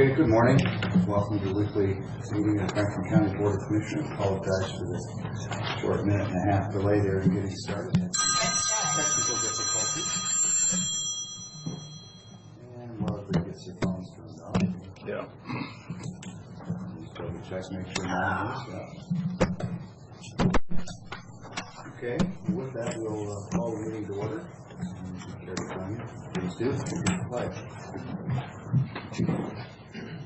Okay, good morning. Welcome to the weekly meeting of the Franklin County Board of Commissioners. I apologize for the short minute and a half delay there in getting started. Technical difficulties. And while everybody gets their phones turned on. Yeah. Just double check, make sure mine is up. Okay, with that, we'll call the meeting to order. Please do. The pledge.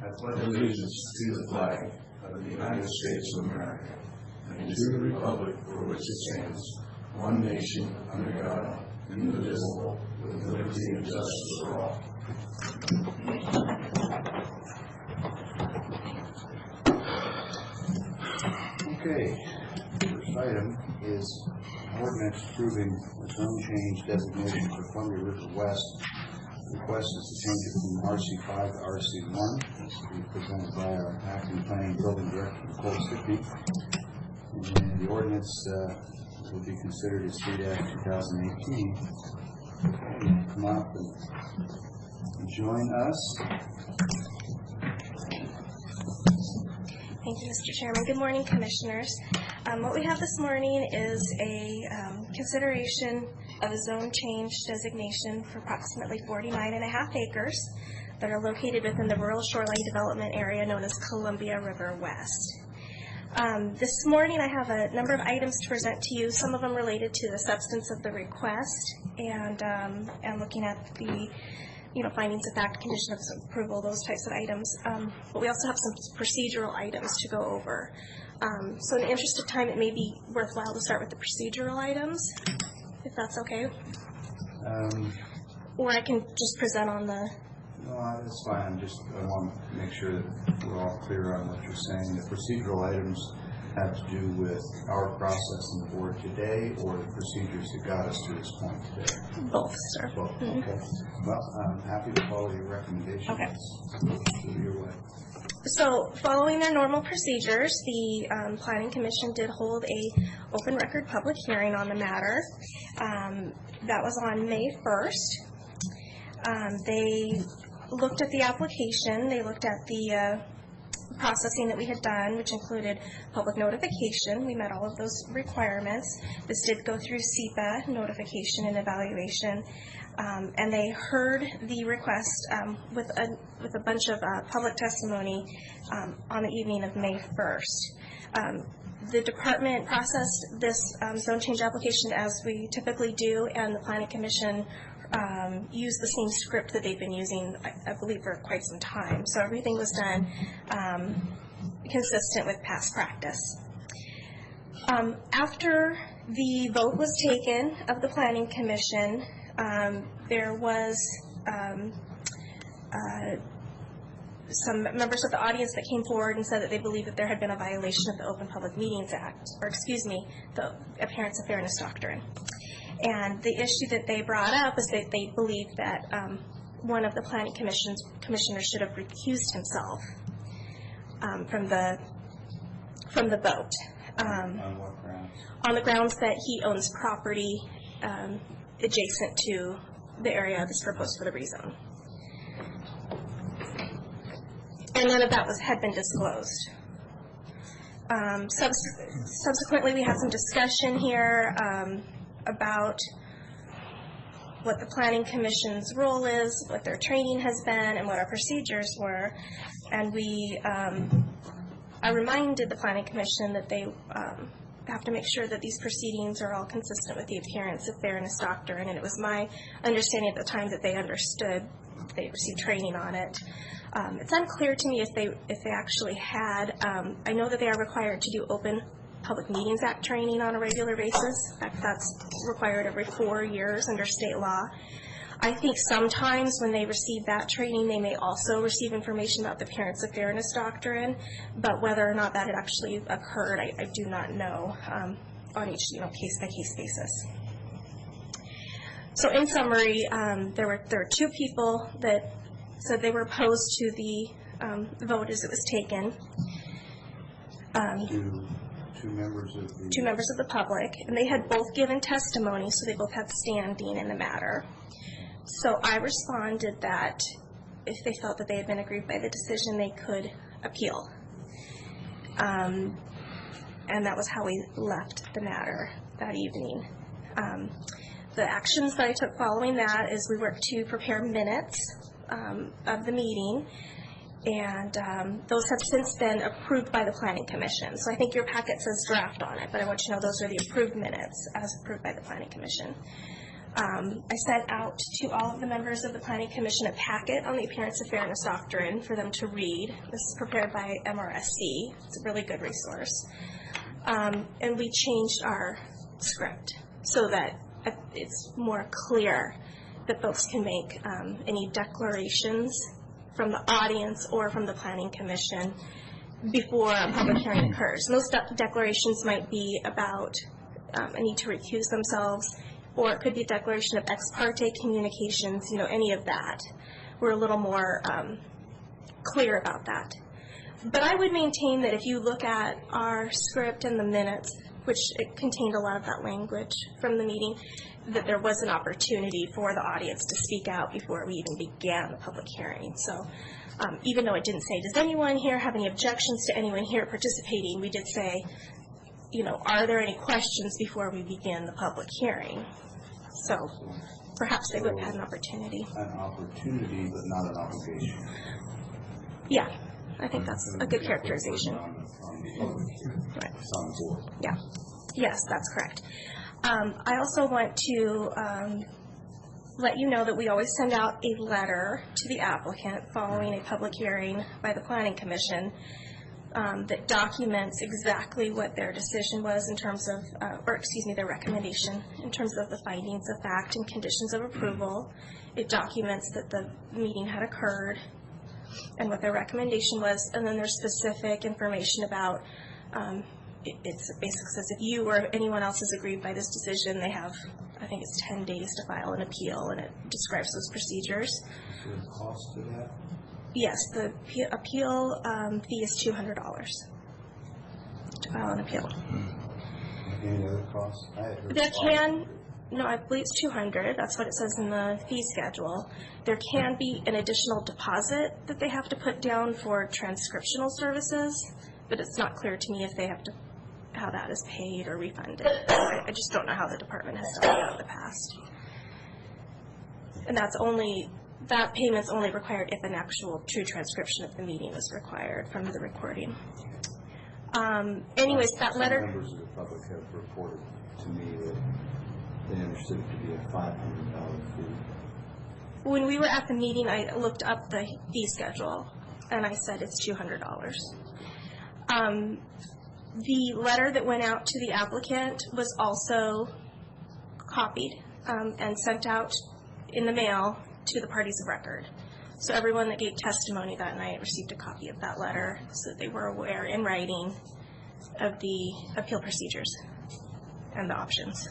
I pledge allegiance to the flag of the United States of America and to the republic for which it stands, one nation, under God, indivisible, with liberty and justice for all. Okay, first item is ordinance approving a zone change designation for Columbia River West. The request is to change it from RC5 to RC1. This will be presented by our acting planning building director, Nicole Stickney. And the ordinance will be considered as 3-2018. Come up and join us. Thank you, Mr. Chairman. Good morning, Commissioners. What we have this morning is a consideration of a zone change designation for approximately 49.5 acres that are located within the rural shoreline development area known as Columbia River West. This morning I have a number of items to present to you, some of them related to the substance of the request and looking at the findings of fact, condition of approval, those types of items. But we also have some procedural items to go over. So in the interest of time, it may be worthwhile to start with the procedural items, if that's okay. Or I can just present on the... No, that's fine. I want to make sure that we're all clear on what you're saying. The procedural items have to do with our process in the board today or the procedures that got us to this point today? Both, sir. Both, okay. Well, I'm happy to follow your recommendations. Okay. So your way. So, following their normal procedures, the Planning Commission did hold a open record public hearing on the matter. That was on May 1st. They looked at the application. They looked at the processing that we had done, which included public notification. We met all of those requirements. This did go through SEPA notification and evaluation, and they heard the request with a bunch of public testimony on the evening of May 1st. The department processed this zone change application as we typically do, and the Planning Commission used the same script that they've been using, I believe, for quite some time. So everything was done consistent with past practice. After the vote was taken of the Planning Commission, there was some members of the audience that came forward and said that they believed that there had been a violation of the Open Public Meetings Act, or excuse me, the Appearance of Fairness Doctrine. And the issue that they brought up is that they believed that one of the Planning Commissioners should have recused himself from the vote. On what grounds? On the grounds that he owns property adjacent to the area that's proposed for the rezone. And none of that had been disclosed. Subsequently, we had some discussion here about what the Planning Commission's role is, what their training has been, and what our procedures were. And I reminded the Planning Commission that they have to make sure that these proceedings are all consistent with the Appearance of Fairness Doctrine, and it was my understanding at the time that they understood, they received training on it. It's unclear to me if they actually had. I know that they are required to do Open Public Meetings Act training on a regular basis. In fact, that's required every 4 years under state law. I think sometimes when they receive that training, they may also receive information about the Appearance of Fairness Doctrine, but whether or not that had actually occurred, I do not know on each case-by-case basis. So in summary, there were 2 people that said they were opposed to the vote as it was taken. Two members of the... 2 members of the public, and they had both given testimony, so they both had standing in the matter. So I responded that if they felt that they had been aggrieved by the decision, they could appeal. And that was how we left the matter that evening. The actions that I took following that is we worked to prepare minutes of the meeting, and those have since been approved by the Planning Commission. So I think your packet says draft on it, but I want you to know those are the approved minutes as approved by the Planning Commission. I sent out to all of the members of the Planning Commission a packet on the Appearance of Fairness Doctrine for them to read. This is prepared by MRSC. It's a really good resource. And we changed our script so that it's more clear that folks can make any declarations from the audience or from the Planning Commission before a public hearing occurs. Most declarations might be about a need to recuse themselves, or it could be a declaration of ex parte communications, any of that. We're a little more clear about that. But I would maintain that if you look at our script and the minutes, which it contained a lot of that language from the meeting, that there was an opportunity for the audience to speak out before we even began the public hearing. So even though it didn't say, does anyone here have any objections to anyone here participating, we did say, are there any questions before we begin the public hearing? So perhaps they would have had an opportunity. An opportunity, but not an obligation. Yeah, I think that's a good characterization. Right. Yeah. Yes, that's correct. I also want to let you know that we always send out a letter to the applicant following a public hearing by the Planning Commission that documents exactly what their decision was in terms of, their recommendation in terms of the findings of fact and conditions of approval. It documents that the meeting had occurred and what their recommendation was, and then there's specific information about, it basically says if you or anyone else is aggrieved by this decision, they have, I think it's 10 days to file an appeal, and it describes those procedures. Is there a cost to that? Yes, the appeal fee is $200 to file an appeal. Any other costs? I believe it's $200. That's what it says in the fee schedule. There can be an additional deposit that they have to put down for transcriptional services, but it's not clear to me if they have to, how that is paid or refunded. I just don't know how the department has done that in the past. And that payment's only required if an actual true transcription of the meeting is required from the recording. Anyways, that letter. Some members of the public have reported to me that they understood it to be a $500 fee. When we were at the meeting, I looked up the fee schedule, and I said it's $200. The letter that went out to the applicant was also copied and sent out in the mail to the parties of record. So everyone that gave testimony that night received a copy of that letter so that they were aware in writing of the appeal procedures and the options.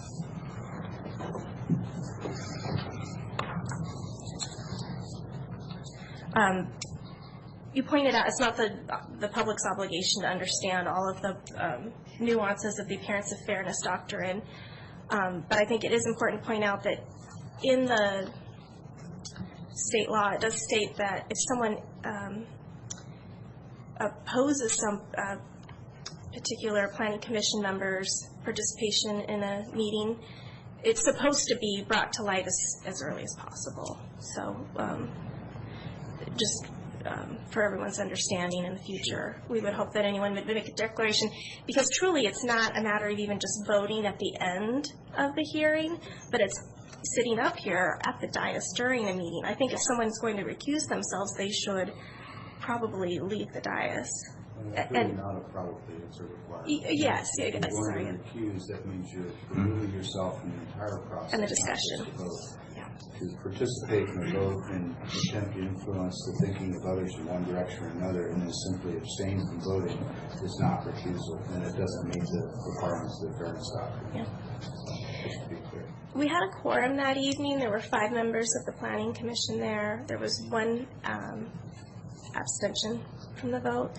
You pointed out it's not the public's obligation to understand all of the nuances of the Appearance of Fairness Doctrine, but I think it is important to point out that in the state law, it does state that if someone opposes some particular Planning Commission member's participation in a meeting, it's supposed to be brought to light as early as possible. So just for everyone's understanding in the future, we would hope that anyone would make a declaration, because truly it's not a matter of even just voting at the end of the hearing, but it's sitting up here at the dais during a meeting. I think if someone's going to recuse themselves, they should probably leave the dais. It's really not a probably, it's a requirement. Yes, If you're sorry. going to recuse, that means you're removing yourself from the entire process. And the discussion. not just the vote. To participate in the vote and attempt to influence the thinking of others in one direction or another, and then simply abstain from voting is not recusal, and it doesn't meet the requirements of the Fairness Doctrine. Yeah. Just to be clear. We had a quorum that evening. There were 5 members of the Planning Commission there. There was 1 abstention from the vote,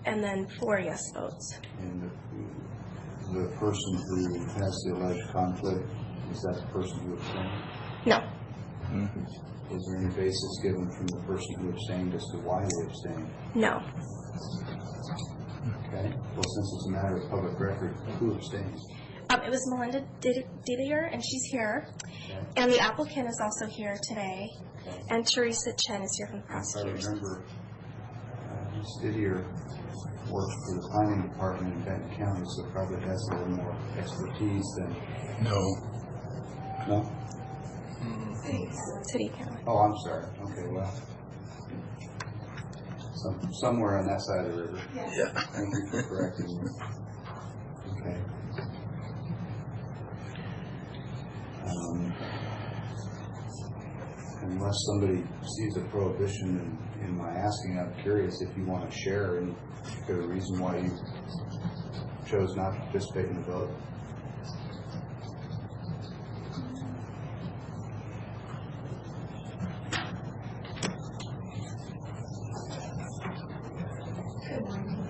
and then 4 yes votes. And the person who has the alleged conflict, is that the person who abstained? No. Is there any basis given from the person who abstained as to why they abstained? No. Okay. Well, since it's a matter of public record, who abstained? It was Melinda Didier, and she's here. Okay. And the applicant is also here today. Okay. And Teresa Chen is here from the If I prosecutors. remember, Ms. Didier works for the planning department in Benton County, so probably has a little more expertise than... No. No? City County. Oh, I'm sorry. Okay, well, somewhere on that side of the river. Yeah. Thank you for correcting me. Okay. Unless somebody sees a prohibition in my asking, I'm curious if you want to share any particular reason why you chose not to participate in the vote.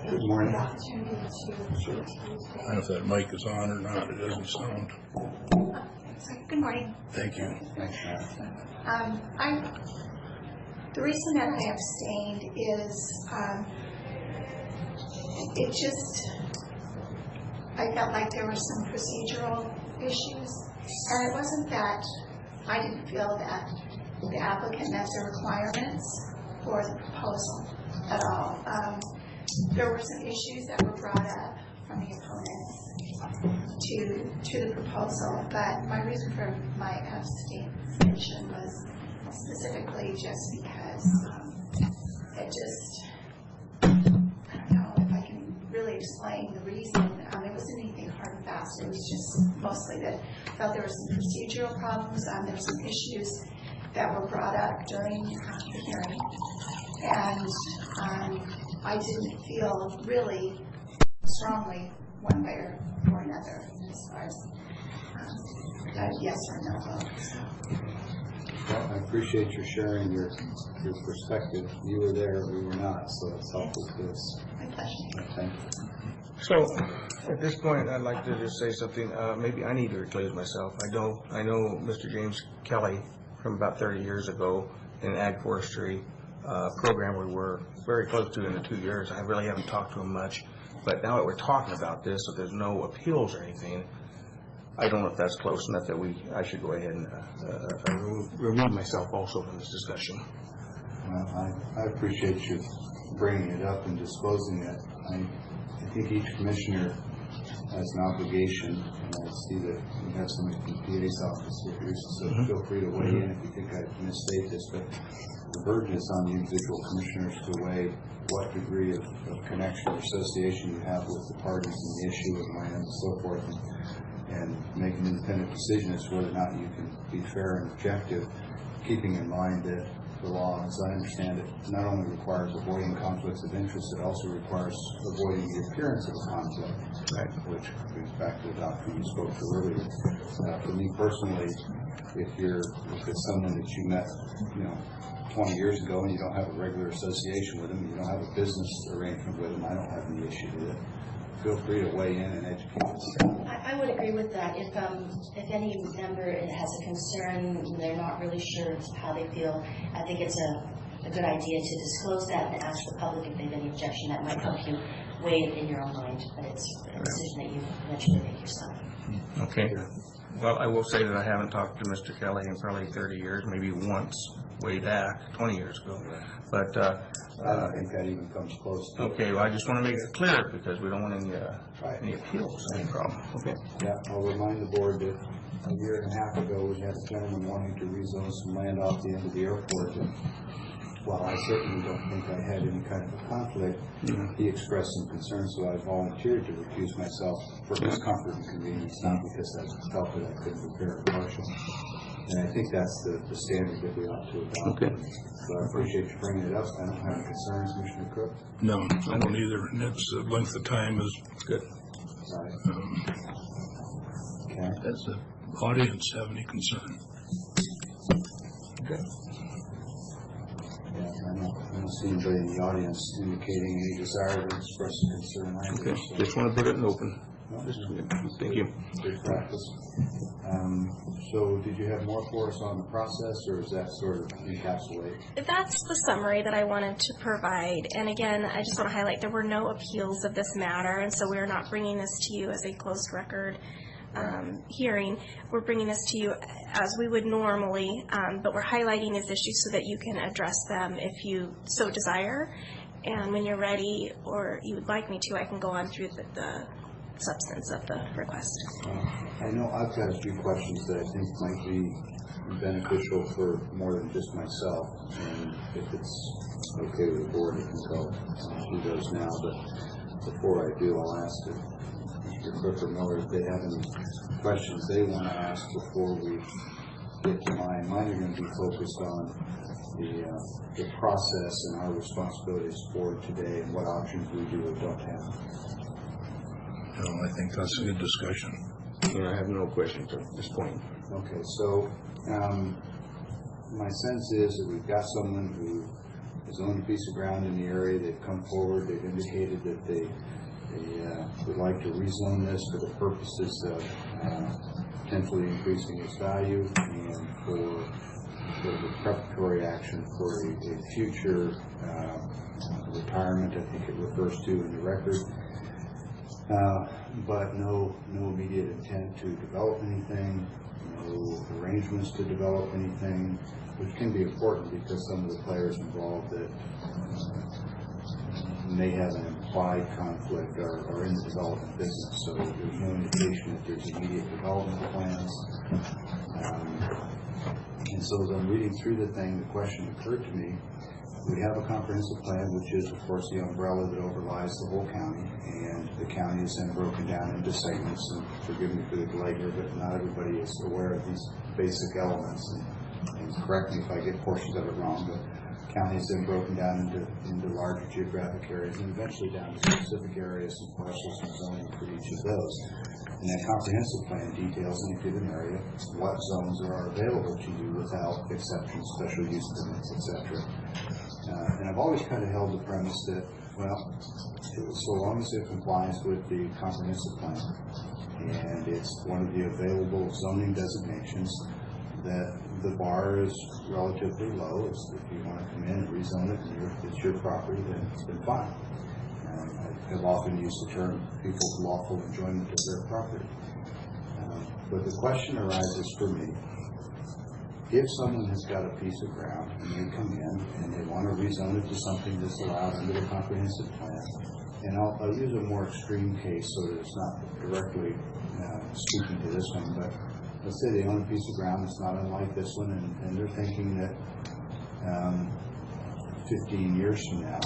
Good morning. I don't know if that mic is on or not. It doesn't sound. Good morning. Thank you. Thanks, Matt. The reason that I abstained is I felt like there were some procedural issues, and it wasn't that I didn't feel that the applicant met the requirements for the proposal at all. There were some issues that were brought up from the opponents to the proposal, but my reason for my abstention was specifically just because I don't know if I can really explain the reason. It wasn't anything hard and fast. It was just mostly that I felt there were some procedural problems. There were some issues that were brought up during the hearing, and I didn't feel really strongly one way or another as far as a yes or no vote. Well, I appreciate your sharing your perspective. You were there, we were not, so it's helpful to us. My pleasure. Thank you. So, at this point, I'd like to just say something. Maybe I need to recuse myself. I know Mr. James Kelly from about 30 years ago in ag forestry program we were very close to in the 2 years. I really haven't talked to him much, but now that we're talking about this, so there's no appeals or anything, I don't know if that's close enough that I should go ahead and remove myself also from this discussion. Well, I appreciate you bringing it up and disclosing it. I think each commissioner has an obligation, and I see that we have somebody from the PA's office here, so feel free to weigh in if you think I misstate this, but the burden is on the individual commissioners to weigh what degree of connection or association you have with the parties and the issue of land and so forth, and make an independent decision as to whether or not you can be fair and objective, keeping in mind that the law, as I understand it, not only requires avoiding conflicts of interest, it also requires avoiding the appearance of a conflict, Right. which goes back to the doctrine you spoke to earlier. For me personally, if it's someone that you met, 20 years ago and you don't have a regular association with them, you don't have a business arrangement with them, I don't have any issue with it. Feel free to weigh in and educate us. I would agree with that. If any member has a concern, they're not really sure how they feel, I think it's a good idea to disclose that and ask the public if they have any objection. That might help you weigh it in your own mind, but it's a decision that you eventually make yourself. Okay. Well, I will say that I haven't talked to Mr. Kelly in probably 30 years, maybe once, way back, 20 years ago. But I don't think that even comes close to it. okay, well, I just want to make it clear because we don't want any appeals, any problem. Okay. Yeah, I'll remind the board that a year and a half ago, we had a gentleman wanting to rezone some land off the end of the airport. And while I certainly don't think I had any kind of a conflict, he expressed some concern, so I volunteered to recuse myself for his comfort and convenience, not because I felt that I couldn't be fair and partial. And I think that's the standard that we ought to adopt. Okay. So I appreciate you bringing it up. I don't have any concerns, Commissioner Cook. No, I don't either. And it's the length of time is Good. Right. Okay. does the audience have any concern? Okay. Yeah, I don't see anybody in the audience indicating any desire to express a concern either. Okay. So Just want to put it in open. Thank you. Good practice. So did you have more for us on the process, or is that sort of encapsulate? That's the summary that I wanted to provide. And again, I just want to highlight there were no appeals of this matter, and so we're not bringing this to you as a closed record hearing. We're bringing this to you as we would normally, but we're highlighting these issues so that you can address them if you so desire. And when you're ready, or you would like me to, I can go on through the substance of the request. I know I've got a few questions that I think might be beneficial for more than just myself, and if it's okay with the board, I can go through those now. But before I do, I'll ask Mr. Cook or Miller if they have any questions they want to ask before we get to mine. Mine are going to be focused on the process and our responsibilities for today and what options we do or don't have. I think that's a good discussion. I have no questions at this point. Okay, so my sense is that we've got someone who has owned a piece of ground in the area. They've come forward. They've indicated that they would like to rezone this for the purposes of potentially increasing its value and for the preparatory action for a future retirement, I think it refers to in the record. But no immediate intent to develop anything, no arrangements to develop anything, which can be important because some of the players involved that may have an implied conflict are in the development business. So there's no indication that there's immediate development plans. And so as I'm reading through the thing, the question occurred to me. We have a comprehensive plan, which is, of course, the umbrella that overlies the whole county, and the county is then broken down into segments. And forgive me for the delay here, but not everybody is aware of these basic elements. And correct me if I get portions of it wrong, but the county is then broken down into larger geographic areas and eventually down to specific areas and parcels and zoning for each of those. And that comprehensive plan details in a given area what zones are available to you without exceptions, special use permits, etc. And I've always kind of held the premise that, well, so long as it complies with the comprehensive plan and it's one of the available zoning designations, that the bar is relatively low. If you want to come in and rezone it and it's your property, then it's been fine. I have often used the term people's lawful enjoyment of their property. But the question arises for me, if someone has got a piece of ground and they come in and they want to rezone it to something that's allowed under the comprehensive plan, and I'll use a more extreme case so that it's not directly speaking to this one, but let's say they own a piece of ground that's not unlike this one, and they're thinking that 15 years from now,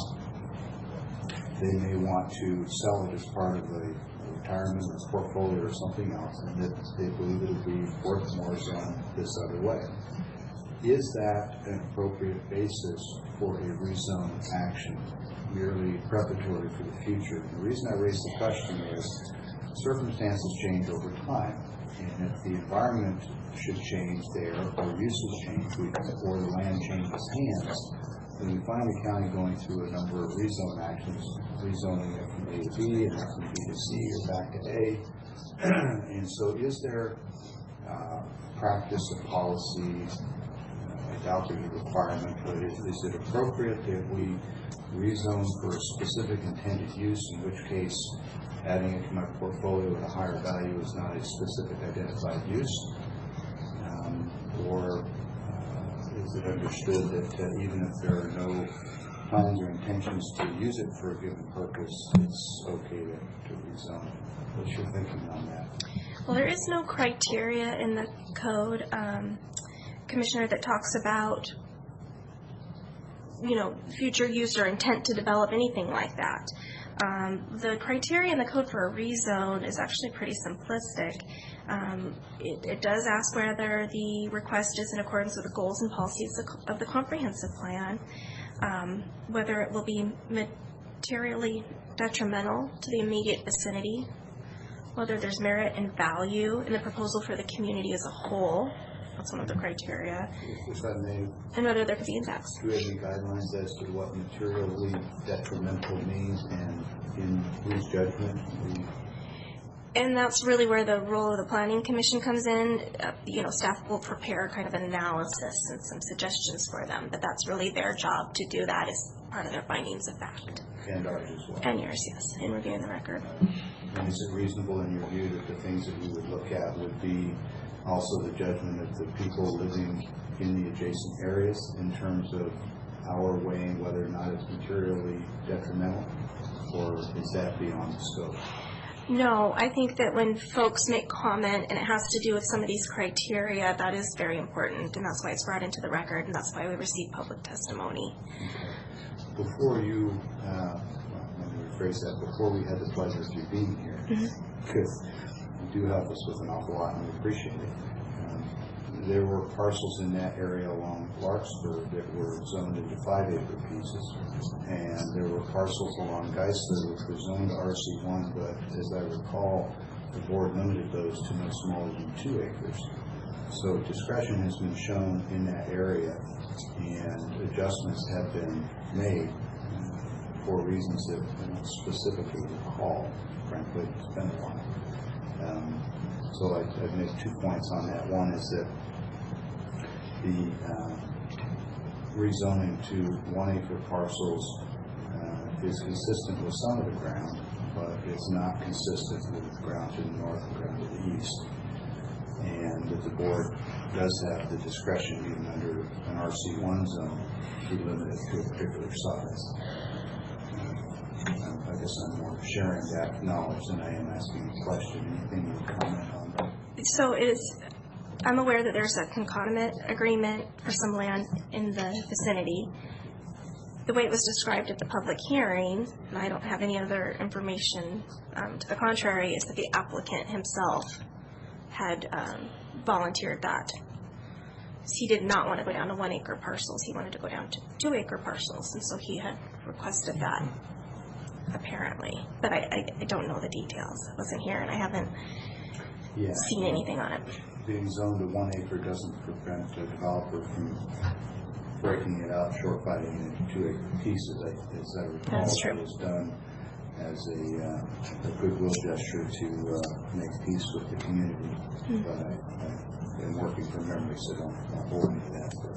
they may want to sell it as part of a retirement or portfolio or something else, and that they believe it will be worth more than this other way. Is that an appropriate basis for a rezone action, merely preparatory for the future? The reason I raise the question is circumstances change over time, and if the environment should change there, or uses change, or the land changes hands, then we find the county going through a number of rezone actions, rezoning it from A to B, and then from B to C, or back to A. And so is there practice of policy, I doubt there's a requirement, but is it appropriate that we rezone for a specific intended use, in which case adding it to my portfolio at a higher value is not a specific identified use? Or is it understood that even if there are no plans or intentions to use it for a given purpose, it's okay to rezone it? What's your thinking on that? Well, there is no criteria in the code, Commissioner, that talks about, future use or intent to develop anything like that. The criteria in the code for a rezone is actually pretty simplistic. It does ask whether the request is in accordance with the goals and policies of the comprehensive plan, whether it will be materially detrimental to the immediate vicinity, whether there's merit and value in the proposal for the community as a whole. That's one of the criteria. If I may, and whether there could be impacts. do you have any guidelines as to what materially detrimental means, and in whose judgment And that's really where the role of the Planning Commission comes in. Staff will prepare kind of an analysis and some suggestions for them, but that's really their job to do that as part of their findings of fact. And ours as well. And yours, yes, in reviewing the record. And is it reasonable in your view that the things that we would look at would be also the judgment of the people living in the adjacent areas in terms of our weighing whether or not it's materially detrimental, or is that beyond the scope? No, I think that when folks make comment and it has to do with some of these criteria, that is very important, and that's why it's brought into the record, and that's why we receive public testimony. Before you, let me rephrase that, before we had the pleasure of you being here, because you do help us with an awful lot and we appreciate it, there were parcels in that area along Larkspur that were zoned into 5-acre pieces, and there were parcels along Geisler which were zoned RC1, but as I recall, the board limited those to no smaller than 2 acres. So discretion has been shown in that area, and adjustments have been made for reasons that I don't specifically recall. Frankly, it's been a while. So I'd make 2 points on that. One is that the rezoning to 1-acre parcels is consistent with some of the ground, but it's not consistent with the ground to the north and ground to the east. And that the board does have the discretion, even under an RC1 zone, to limit it to a particular size. I guess I'm more sharing that knowledge than I am asking a question. Anything you would comment on that? So I'm aware that there's a concomitant agreement for some land in the vicinity. The way it was described at the public hearing, and I don't have any other information to the contrary, is that the applicant himself had volunteered that. He did not want to go down to 1-acre parcels. He wanted to go down to 2-acre parcels, and so he had requested that, apparently. But I don't know the details. I wasn't here, and I haven't seen anything on it. Being zoned to 1 acre doesn't prevent a developer from breaking it out, short fighting it into 2-acre pieces. As I recall, That's true. it was done as a goodwill gesture to make peace with the community. But I've been working from memory, so don't hold me to that. But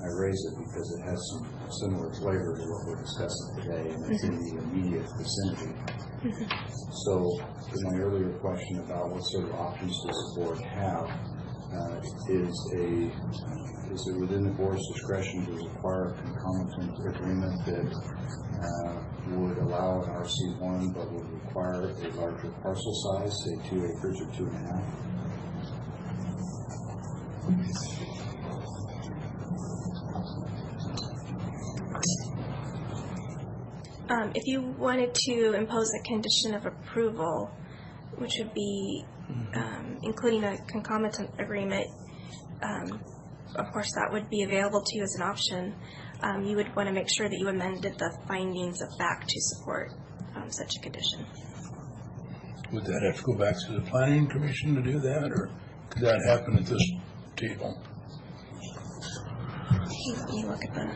I raise it because it has some similar flavor to what we're discussing today, and it's in the immediate vicinity. So, to my earlier question about what sort of options does the board have, is it within the board's discretion to require a concomitant agreement that would allow an RC1 but would require a larger parcel size, say 2 acres or 2.5? If you wanted to impose a condition of approval, which would be including a concomitant agreement, of course that would be available to you as an option. You would want to make sure that you amended the findings of fact to support such a condition. Would that have to go back to the Planning Commission to do that, or could that happen at this table? Let me look at the...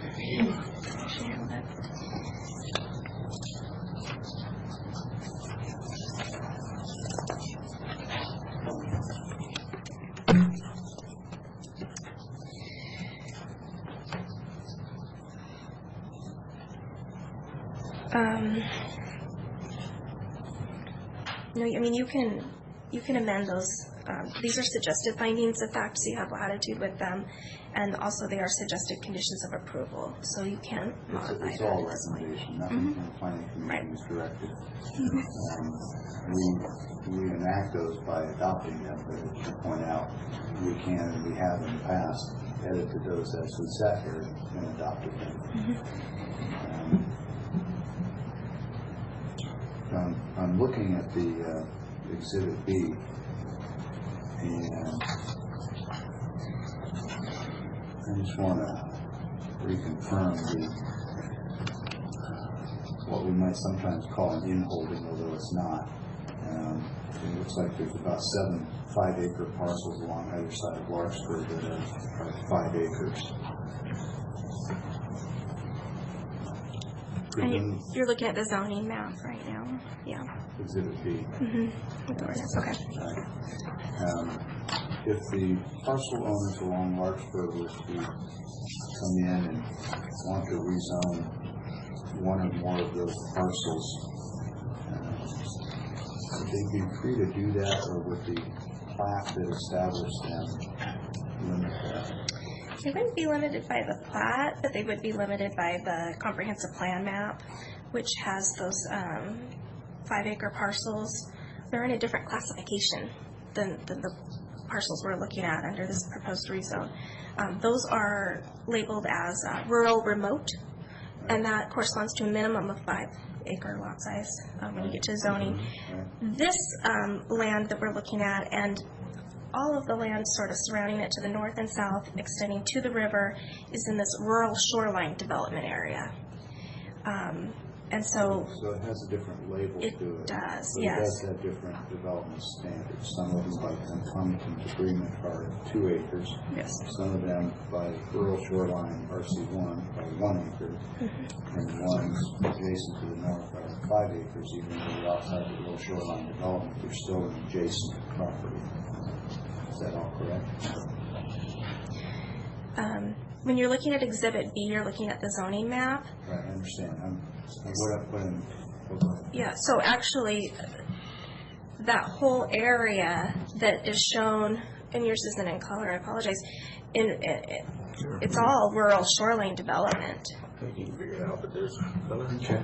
No, I mean, you can amend those. These are suggested findings of fact, so you have latitude with them, and also they are suggested conditions of approval, so you can modify It's that all at this point. recommendation, nothing from the Planning Commission Right. is directed. We enact those by adopting them, but as you point out, we can, and we have in the past, edited those as we sat here and adopted them. I'm looking at the Exhibit B, and I just want to reconfirm what we might sometimes call an in-holding, although it's not. It looks like there's about 7 5-acre parcels along either side of Larkspur that are 5 acres. And you're looking at the zoning map right now, yeah. Exhibit B. With the ordinance, okay. If the parcel owners along Larkspur were to come in and want to rezone one or more of those parcels, would they be free to do that, or would the plat that established them limit that? They wouldn't be limited by the plat, but they would be limited by the comprehensive plan map, which has those 5-acre parcels. They're in a different classification than the parcels we're looking at under this proposed rezone. Those are labeled as rural remote, and that corresponds to a minimum of 5-acre lot size when you get to zoning. This land that we're looking at, and all of the land sort of surrounding it to the north and south, extending to the river, is in this rural shoreline development area. And so it has a different label to it. It does, But yes. it does have different development standards. Some of them, like the Concord agreement, are 2 acres. Yes. Some of them by rural shoreline RC1 are 1 acre. And the ones adjacent to the north are 5 acres, even though they're outside the rural shoreline development, they're still an adjacent property. Is that all correct? When you're looking at Exhibit B, you're looking at the zoning map. Right, I understand. Yeah, so actually, that whole area that is shown, and yours isn't in color, I apologize, it's all rural shoreline development. You can figure it out, but there's color. Okay.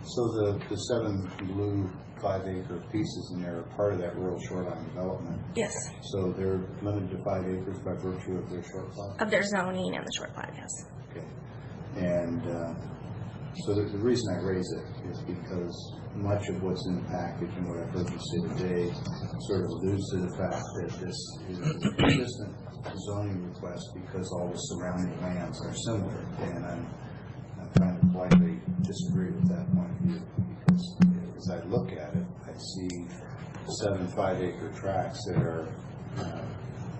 So the 7 blue 5-acre pieces in there are part of that rural shoreline development. Yes, So they're limited to 5 acres by virtue of their short plat? of their zoning and the short plat, yes. Okay. And so the reason I raise it is because much of what's in the package and what I've heard you say today sort of alludes to the fact that this is a consistent zoning request because all the surrounding lands are similar. And I'm trying to politely disagree with that point of view, because as I look at it, I see 7 5-acre tracts that are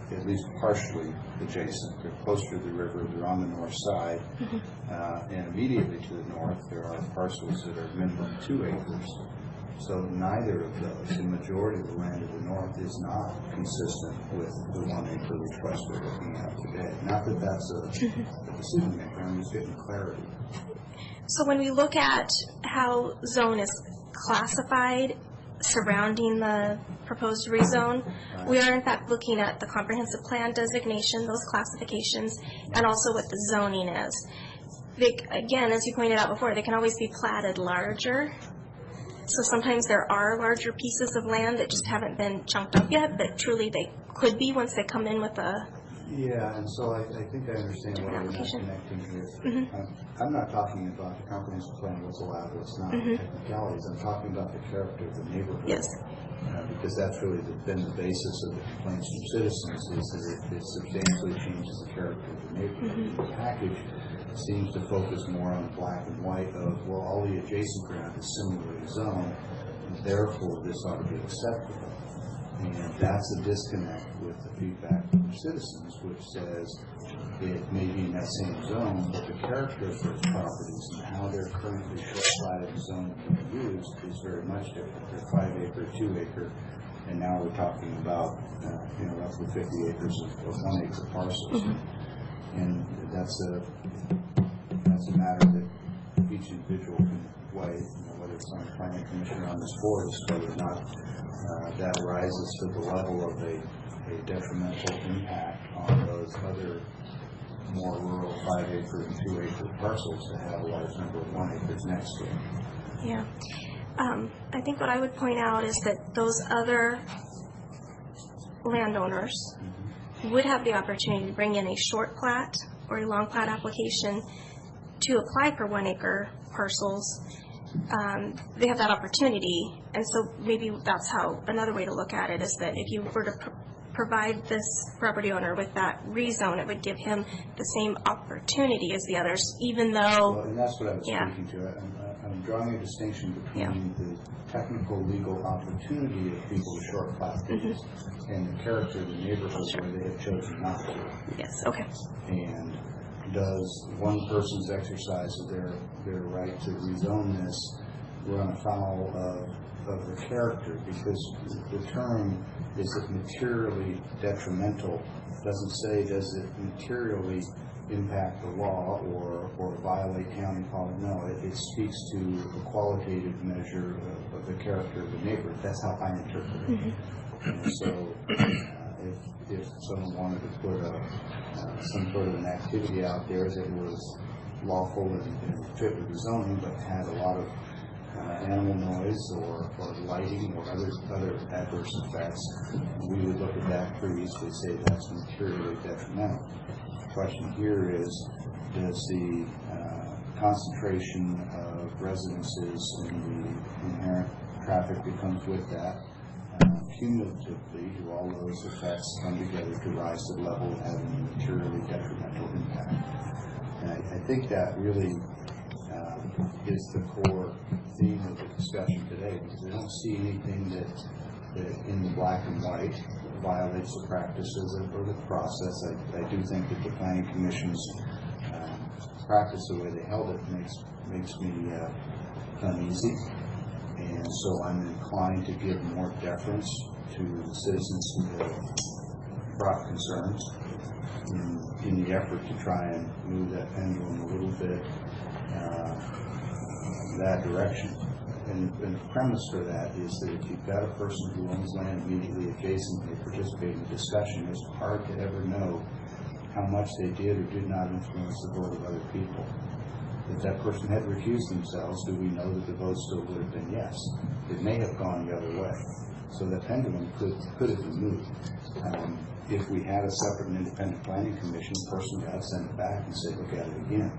at least partially adjacent. They're closer to the river, they're on the north side, and immediately to the north there are parcels that are minimum 2 acres. So neither of those, the majority of the land to the north, is not consistent with the 1-acre request we're looking at today. Not that that's a decision maker, I'm just getting clarity. So when we look at how zone is classified surrounding the proposed rezone, we are in fact looking at the comprehensive plan designation, those classifications, and also what the zoning is. They, again, as you pointed out before, they can always be platted larger. So sometimes there are larger pieces of land that just haven't been chunked up yet, but truly they could be once they come in with a... Yeah, and so I think I understand why we're not connecting here. I'm not talking about the comprehensive plan, what's allowed, what's not, technicalities. I'm talking about the character of the neighborhood. Yes. Because that's really been the basis of the complaints from citizens, is that it substantially changes the character of the neighborhood. The package seems to focus more on black and white of, well, all the adjacent ground is similarly zoned, and therefore this ought to be acceptable. And that's a disconnect with the feedback from citizens, which says it may be in that same zone, but the character of those properties and how they're currently short-platted and zoned and used is very much different. They're 5-acre, 2-acre, and now we're talking about roughly 50 acres of 1-acre parcels. And that's a matter that each individual can weigh, whether it's on the planning commission or on this board, as whether or not that rises to the level of a detrimental impact on those other more rural 5-acre and 2-acre parcels that have a large number of 1 acres next to them. Yeah. I think what I would point out is that those other landowners would have the opportunity to bring in a short plat or a long plat application to apply for 1-acre parcels. They have that opportunity, and so maybe that's how another way to look at it is that if you were to provide this property owner with that rezone, it would give him the same opportunity as the others, even though... Well, and that's what I was speaking to. I'm drawing a distinction between the technical legal opportunity of people with short plat deeds and the character of the neighborhoods where they have chosen not to. Yes, okay. And does one person's exercise of their right to rezone this run afoul of the character? Because the term, is it materially detrimental, doesn't say does it materially impact the law or violate county policy. No, it speaks to the qualitative measure of the character of the neighborhood. That's how I interpret it. And so if someone wanted to put some sort of an activity out there that was lawful and fit with the zoning, but had a lot of animal noise or lighting or other adverse effects, we would look at that previously, say that's materially detrimental. The question here is, does the concentration of residences and the inherent traffic that comes with that cumulatively, do all those effects come together to rise to the level of having a materially detrimental impact? And I think that really is the core theme of the discussion today, because I don't see anything that in the black and white violates the practices or the process. I do think that the Planning Commission's practice, the way they held it, makes me uneasy. And so I'm inclined to give more deference to the citizens who have brought concerns in the effort to try and move that pendulum a little bit that direction. And the premise for that is that if you've got a person who owns land immediately adjacent and they participate in the discussion, it's hard to ever know how much they did or did not influence the vote of other people. If that person had recused themselves, do we know that the vote still would have been yes? It may have gone the other way. So the pendulum could have been moved. If we had a separate and independent planning commission, the person got sent it back and say, look at it again.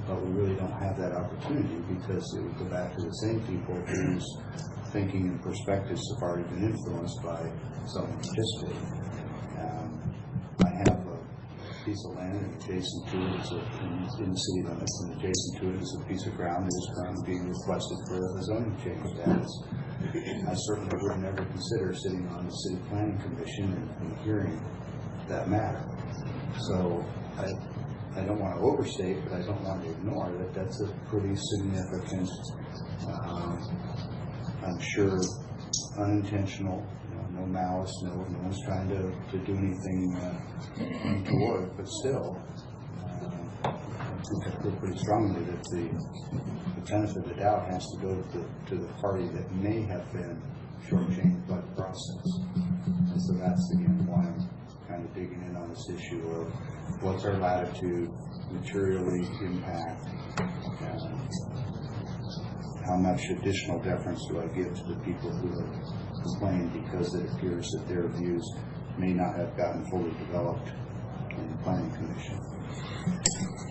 But we really don't have that opportunity, because it would go back to the same people whose thinking and perspectives have already been influenced by someone participating. I have a piece of land, and adjacent to it is in the city limits, and adjacent to it is a piece of ground that is currently being requested for a zoning change status. I certainly would never consider sitting on the city planning commission and hearing that matter. So I don't want to overstate, but I don't want to ignore that that's a pretty significant, I'm sure, unintentional, no malice, no one's trying to do anything untoward, but still, I feel pretty strongly that the benefit of the doubt has to go to the party that may have been shortchanged by the process. And so that's, again, why I'm kind of digging in on this issue of what's our latitude, materially impact, how much additional deference do I give to the people who have complained, because it appears that their views may not have gotten fully developed in the Planning Commission,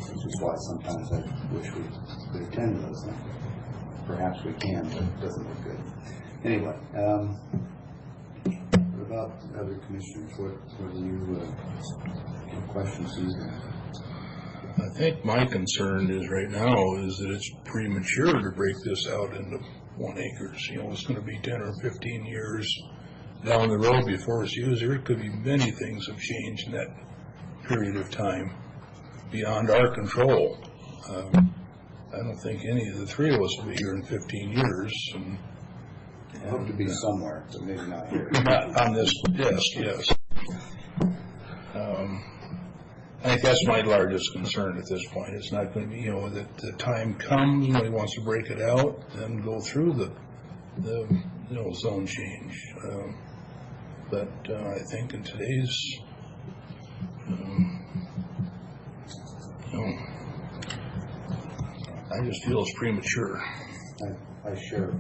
which is why sometimes I wish we could attend those things. Perhaps we can, but it doesn't look good. Anyway, what about other commissioners? What do you questions do you have? I think my concern is right now is that it's premature to break this out into 1 acres. It's going to be 10 or 15 years down the road before it's used. There could be many things have changed in that period of time beyond our control. I don't think any of the three of us will be here in 15 years. I hope to be somewhere, but maybe not here. Not on this desk, yes. I think that's my largest concern at this point. It's not going to be, that the time comes when he wants to break it out and go through the zone change. But I think in today's, I just feel it's premature. I share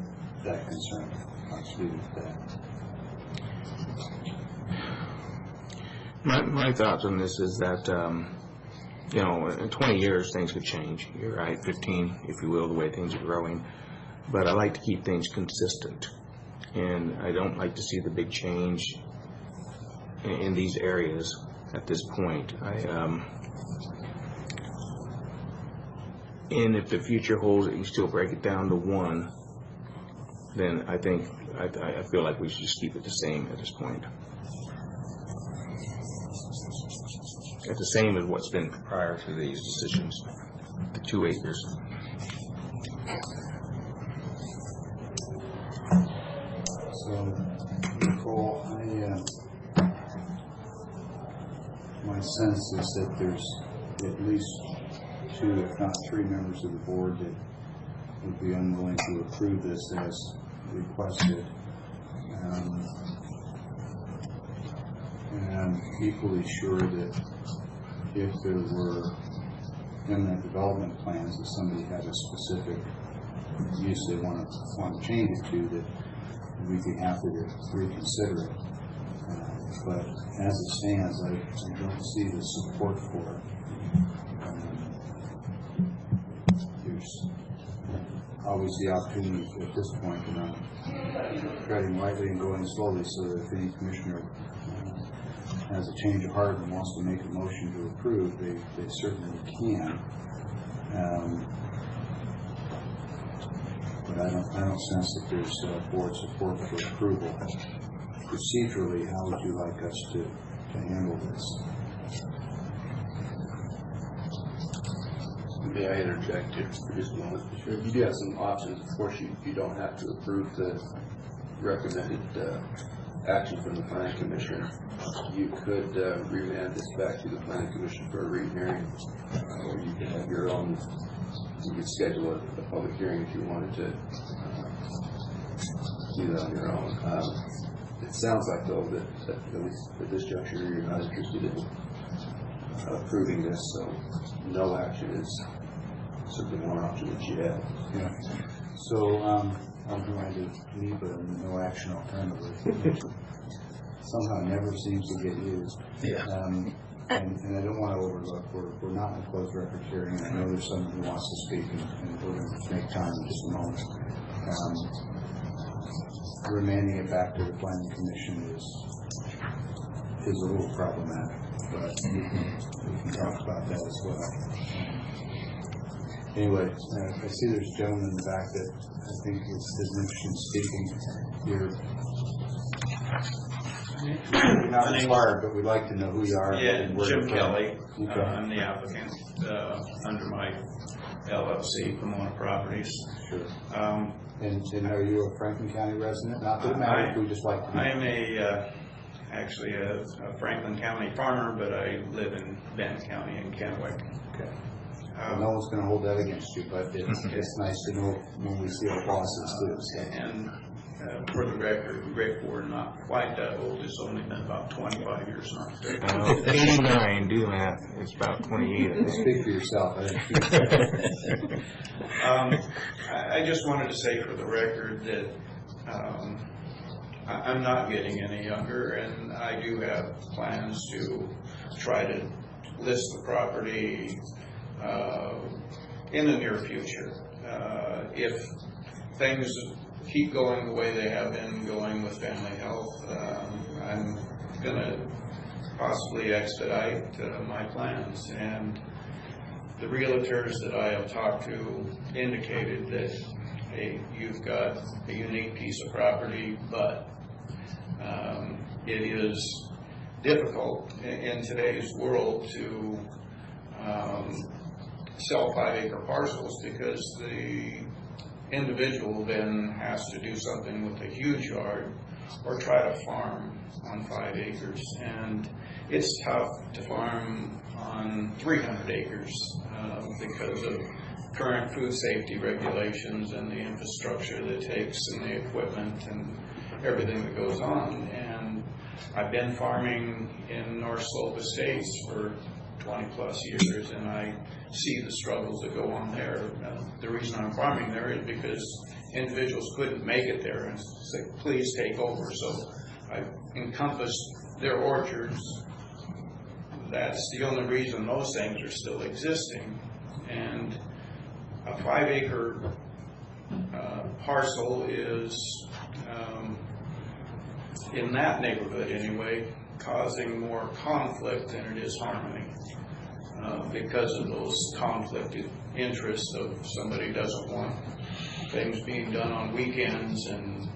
that concern. I'll speak to that. My thoughts on this is that, in 20 years things could change. You're right, 15, if you will, the way things are growing. But I like to keep things consistent. And I don't like to see the big change in these areas at this point. And if the future holds that you still break it down to 1, then I feel like we should just keep it the same at this point. It's the same as what's been prior to these decisions, the 2 acres. So, Nicole, my sense is that there's at least 2, if not 3 members of the board that would be unwilling to approve this as requested. And I'm equally sure that if there were imminent development plans, if somebody had a specific use they want to change it to, that we'd be happy to reconsider it. But as it stands, I don't see the support for it. There's always the opportunity at this point, and I'm treading lightly and going slowly so that if any commissioner has a change of heart and wants to make a motion to approve, they certainly can. But I don't sense that there's board support for approval. Procedurally, how would you like us to handle this? May I interject here for just a moment? Sure. You do have some options. Of course, you don't have to approve the recommended action from the Planning Commission. You could remand this back to the Planning Commission for a rehearing, or you could have your own. You could schedule a public hearing if you wanted to do that on your own. It sounds like, though, that at least at this juncture, you're not interested in approving this, so no action is simply one option that you have. Yeah. So I'm going to leave a no action alternative. Somehow never seems to get used. Yeah. And I don't want to overlook, we're not in a closed record hearing, and I know there's someone who wants to speak, and we're going to make time in just a moment. Remanding it back to the Planning Commission is a little problematic, but we can talk about that as well. Anyway, I see there's a gentleman in the back that I think is interested in speaking. You're not required, but we'd like to know who you are. Yeah, and where Jim you're from. Kelly. Okay. I'm the applicant under my LLC, Pomona Properties. Sure. And are you a Franklin County resident? Not that it matters, we just like to know. I'm actually a Franklin County farmer, but I live in Benton County in Kennewick. Okay. Well, no one's going to hold that against you, but it's nice to know when we see our bosses too. So. And for the record, we're not quite that old. It's only been about 25 years now. 89, do math. It's about 28, I think. Speak for yourself. I just wanted to say for the record that I'm not getting any younger, and I do have plans to try to list the property in the near future. If things keep going the way they have been going with family health, I'm going to possibly expedite my plans. And the realtors that I have talked to indicated that, hey, you've got a unique piece of property, but it is difficult in today's world to sell 5-acre parcels because the individual then has to do something with a huge yard or try to farm on 5 acres. And it's tough to farm on 300 acres because of current food safety regulations and the infrastructure that it takes and the equipment and everything that goes on. And I've been farming in North Slope Estates for 20 plus years, and I see the struggles that go on there. The reason I'm farming there is because individuals couldn't make it there and say, please take over. So I encompassed their orchards. That's the only reason those things are still existing. And a 5-acre parcel is, in that neighborhood anyway, causing more conflict than it is harmony. Because of those conflicted interests of somebody doesn't want things being done on weekends and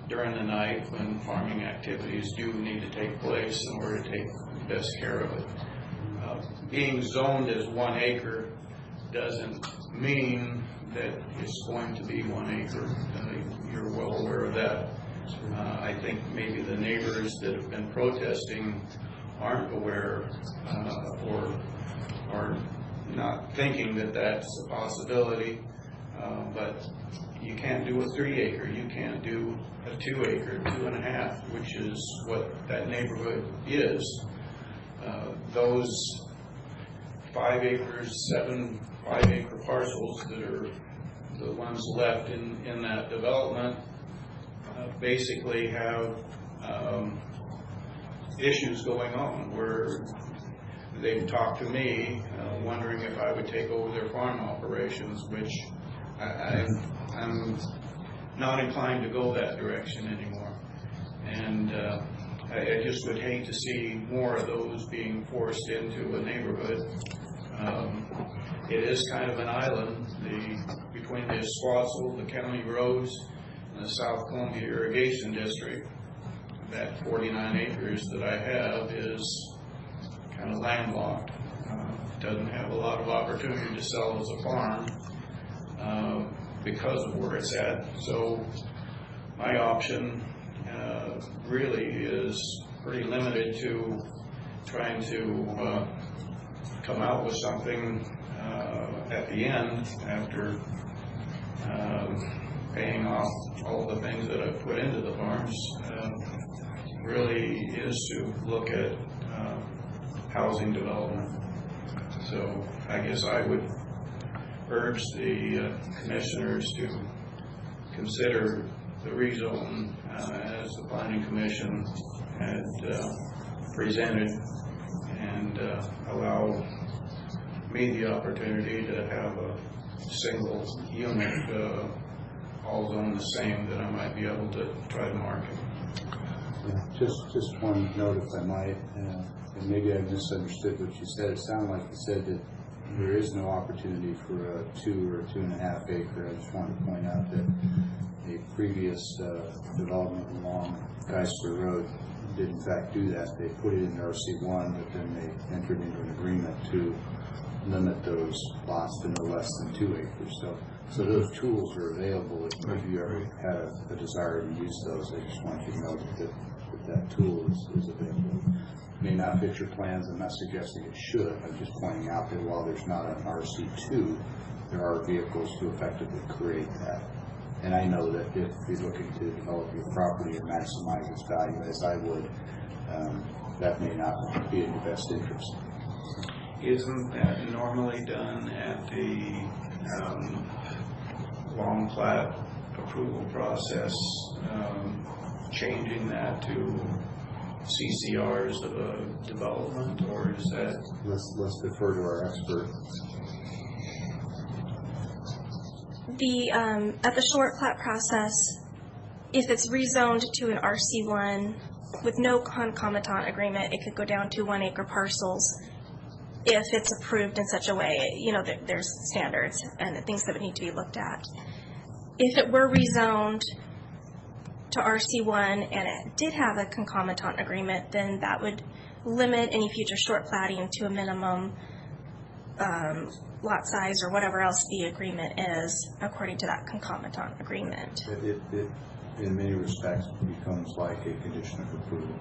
during the night when farming activities do need to take place in order to take the best care of it. being zoned as 1 acre doesn't mean that it's going to be 1 acre. You're well aware of that. I think maybe the neighbors that have been protesting aren't aware or are not thinking that that's a possibility. But you can't do a 3 acre. You can't do a 2 acre, 2.5, which is what that neighborhood is. Those 5 acres, 7 5-acre parcels that are the ones left in that development basically have issues going on where they've talked to me wondering if I would take over their farm operations, which I'm not inclined to go that direction anymore. And I just would hate to see more of those being forced into a neighborhood. It is kind of an island between the Esquassel, the county roads, and the South Columbia Irrigation District. That 49 acres that I have is kind of landlocked. Doesn't have a lot of opportunity to sell as a farm because of where it's at. So my option really is pretty limited to trying to come out with something at the end after paying off all the things that I've put into the farms. Really is to look at housing development. So I guess I would urge the commissioners to consider the rezone as the planning commission had presented, and allow me the opportunity to have a single unit all zoned the same that I might be able to try to market. Yeah, just one note, if I might, and maybe I misunderstood what you said. It sounded like you said that there is no opportunity for a 2 or 2.5 acre. I just wanted to point out that the previous development along Geisler Road did in fact do that. They put it in RC1, but then they entered into an agreement to limit those lots to no less than 2 acres. So those tools are available if you ever have a desire to use those. I just want you to know that tool is available. It may not fit your plans. I'm not suggesting it should. I'm just pointing out that while there's not an RC2, there are vehicles to effectively create that. And I know that if you're looking to develop your property and maximize its value, as I would, that may not be in your best interest. Isn't that normally done at the long plat approval process, changing that to CCRs of a development, or is that? Let's defer to our expert. At the short plat process, if it's rezoned to an RC1 with no concomitant agreement, it could go down to 1 acre parcels if it's approved in such a way, there's standards and things that would need to be looked at. If it were rezoned to RC1 and it did have a concomitant agreement, then that would limit any future short platting to a minimum lot size or whatever else the agreement is according to that concomitant agreement. It in many respects becomes like a condition of approval.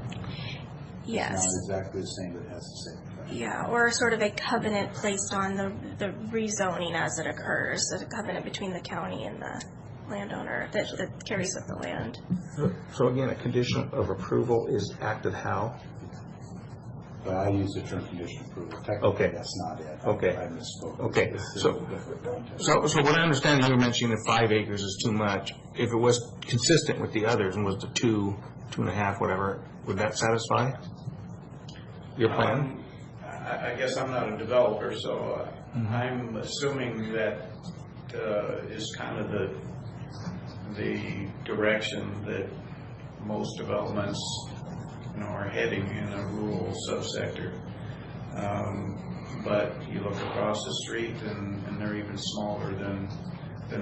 Yes. It's not exactly the same, but it has the same effect. Yeah, or sort of a covenant placed on the rezoning as it occurs, a covenant between the county and the landowner that carries with the land. So again, a condition of approval is acted how? But I use the term condition of approval. Technically, Okay. that's not it. Okay. I misspoke. Okay. This is So- a different context. So what I understand, you were mentioning that 5 acres is too much. If it was consistent with the others and was the 2, 2.5, whatever, would that satisfy your plan? I guess I'm not a developer, so I'm assuming that is kind of the direction that most developments are heading in a rural subsector. But you look across the street and they're even smaller than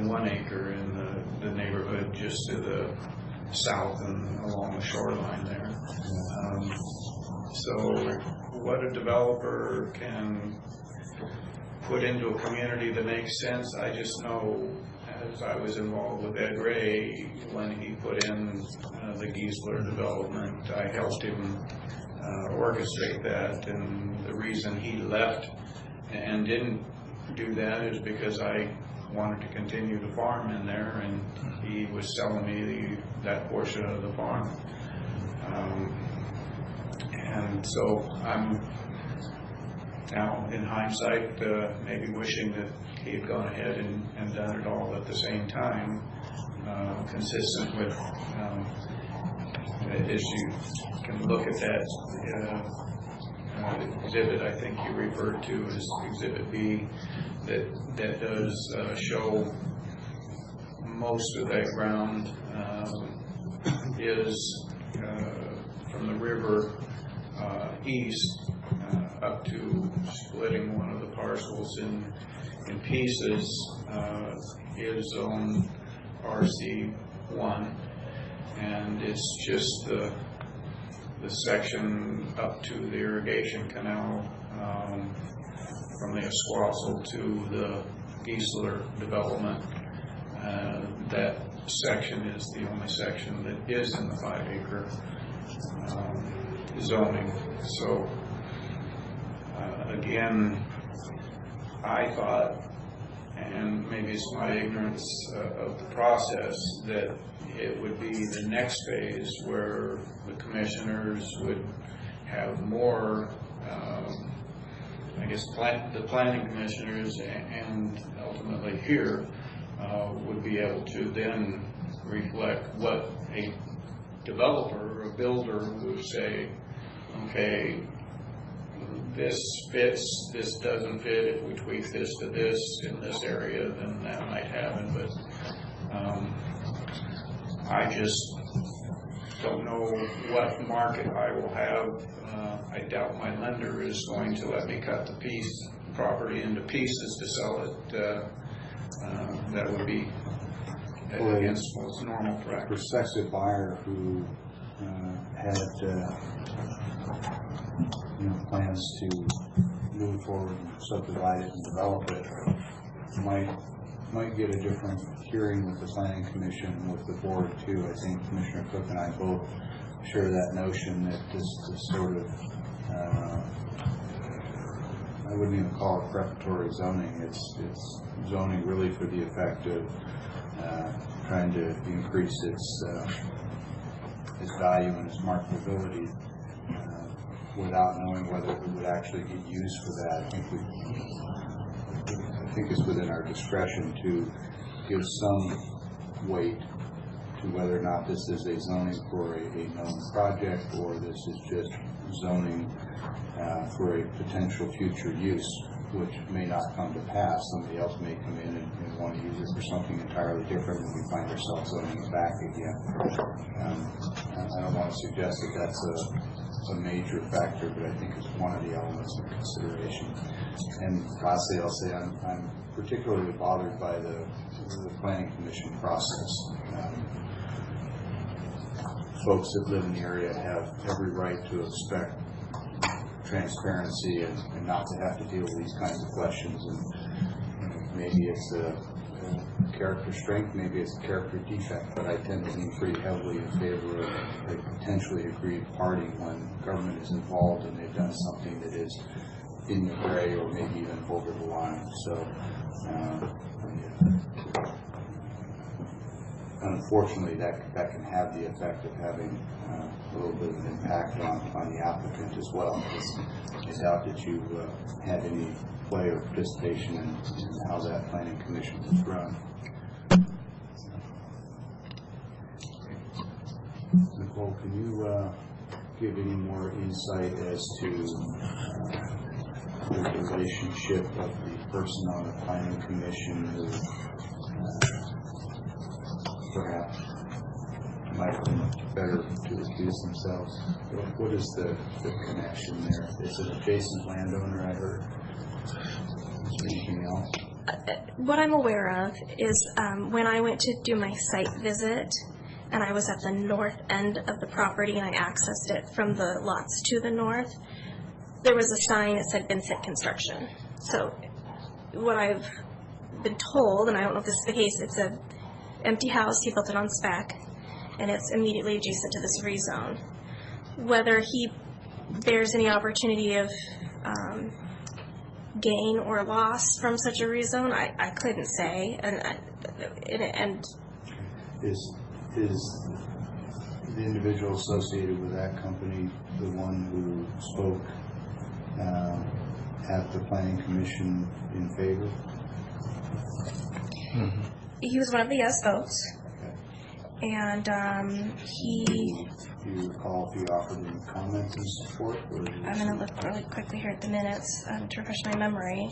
1 acre in the neighborhood just to the south and along the shoreline there. So what a developer can put into a community that makes sense, I just know, as I was involved with Ed Ray when he put in the Giesler development, I helped him orchestrate that, and the reason he left and didn't do that is because I wanted to continue to farm in there, and he was selling me that portion of the farm. And so I'm now, in hindsight, maybe wishing that he had gone ahead and done it all at the same time, consistent with, as you can look at that exhibit, I think you referred to as Exhibit B, that does show most of that ground is from the river east up to splitting one of the parcels in pieces is zone RC1, and it's just the section up to the irrigation canal from the Esquassel to the Giesler development. That section is the only section that is in the 5-acre zoning. So again, I thought, and maybe it's my ignorance of the process, that it would be the next phase where the commissioners would have more, I guess, the planning commissioners and ultimately here would be able to then reflect what a developer or a builder would say, okay, this fits, this doesn't fit, if we tweak this to this in this area, then that might happen. But I just don't know what market I will have. I doubt my lender is going to let me cut the property into pieces to sell it. That would be against most normal practice. A prospective buyer who had plans to move forward and subdivide it and develop it might get a different hearing with the planning commission and with the board too. I think Commissioner Cook and I both share that notion that this sort of I wouldn't even call it preparatory zoning. It's zoning really for the effect of trying to increase its value and its marketability without knowing whether it would actually get used for that. I think it's within our discretion to give some weight to whether or not this is a zoning for a known project or this is just zoning for a potential future use, which may not come to pass. Somebody else may come in and want to use it for something entirely different, and we find ourselves zoning it back again. I don't want to suggest that that's a major factor, but I think it's one of the elements of consideration. And lastly, I'll say I'm particularly bothered by the planning commission process. Folks that live in the area have every right to expect transparency and not to have to deal with these kinds of questions. And maybe it's a character strength, maybe it's a character defect, but I tend to lean pretty heavily in favor of a potentially aggrieved party when government is involved and they've done something that is in the gray or maybe even over the line. So unfortunately, that can have the effect of having a little bit of an impact on the applicant as well. I doubt that you had any play or participation in how that planning commission was run. Nicole, can you give any more insight as to the relationship of the person on the planning commission who perhaps might have been better to accuse themselves? What is the connection there? Is it an adjacent landowner, I heard? Is there anything else? What I'm aware of is when I went to do my site visit, and I was at the north end of the property, and I accessed it from the lots to the north, there was a sign that said Vincent Construction. So what I've been told, and I don't know if this is the case, it's a empty house, he built it on spec, and it's immediately adjacent to this rezone. Whether he bears any opportunity of gain or loss from such a rezone, I couldn't say. And Is the individual associated with that company the one who spoke at the planning commission in favor? he was one of the yes votes, Okay. and Do you recall if he offered any comments in support? Or I'm going to look really quickly here at the minutes to refresh my memory.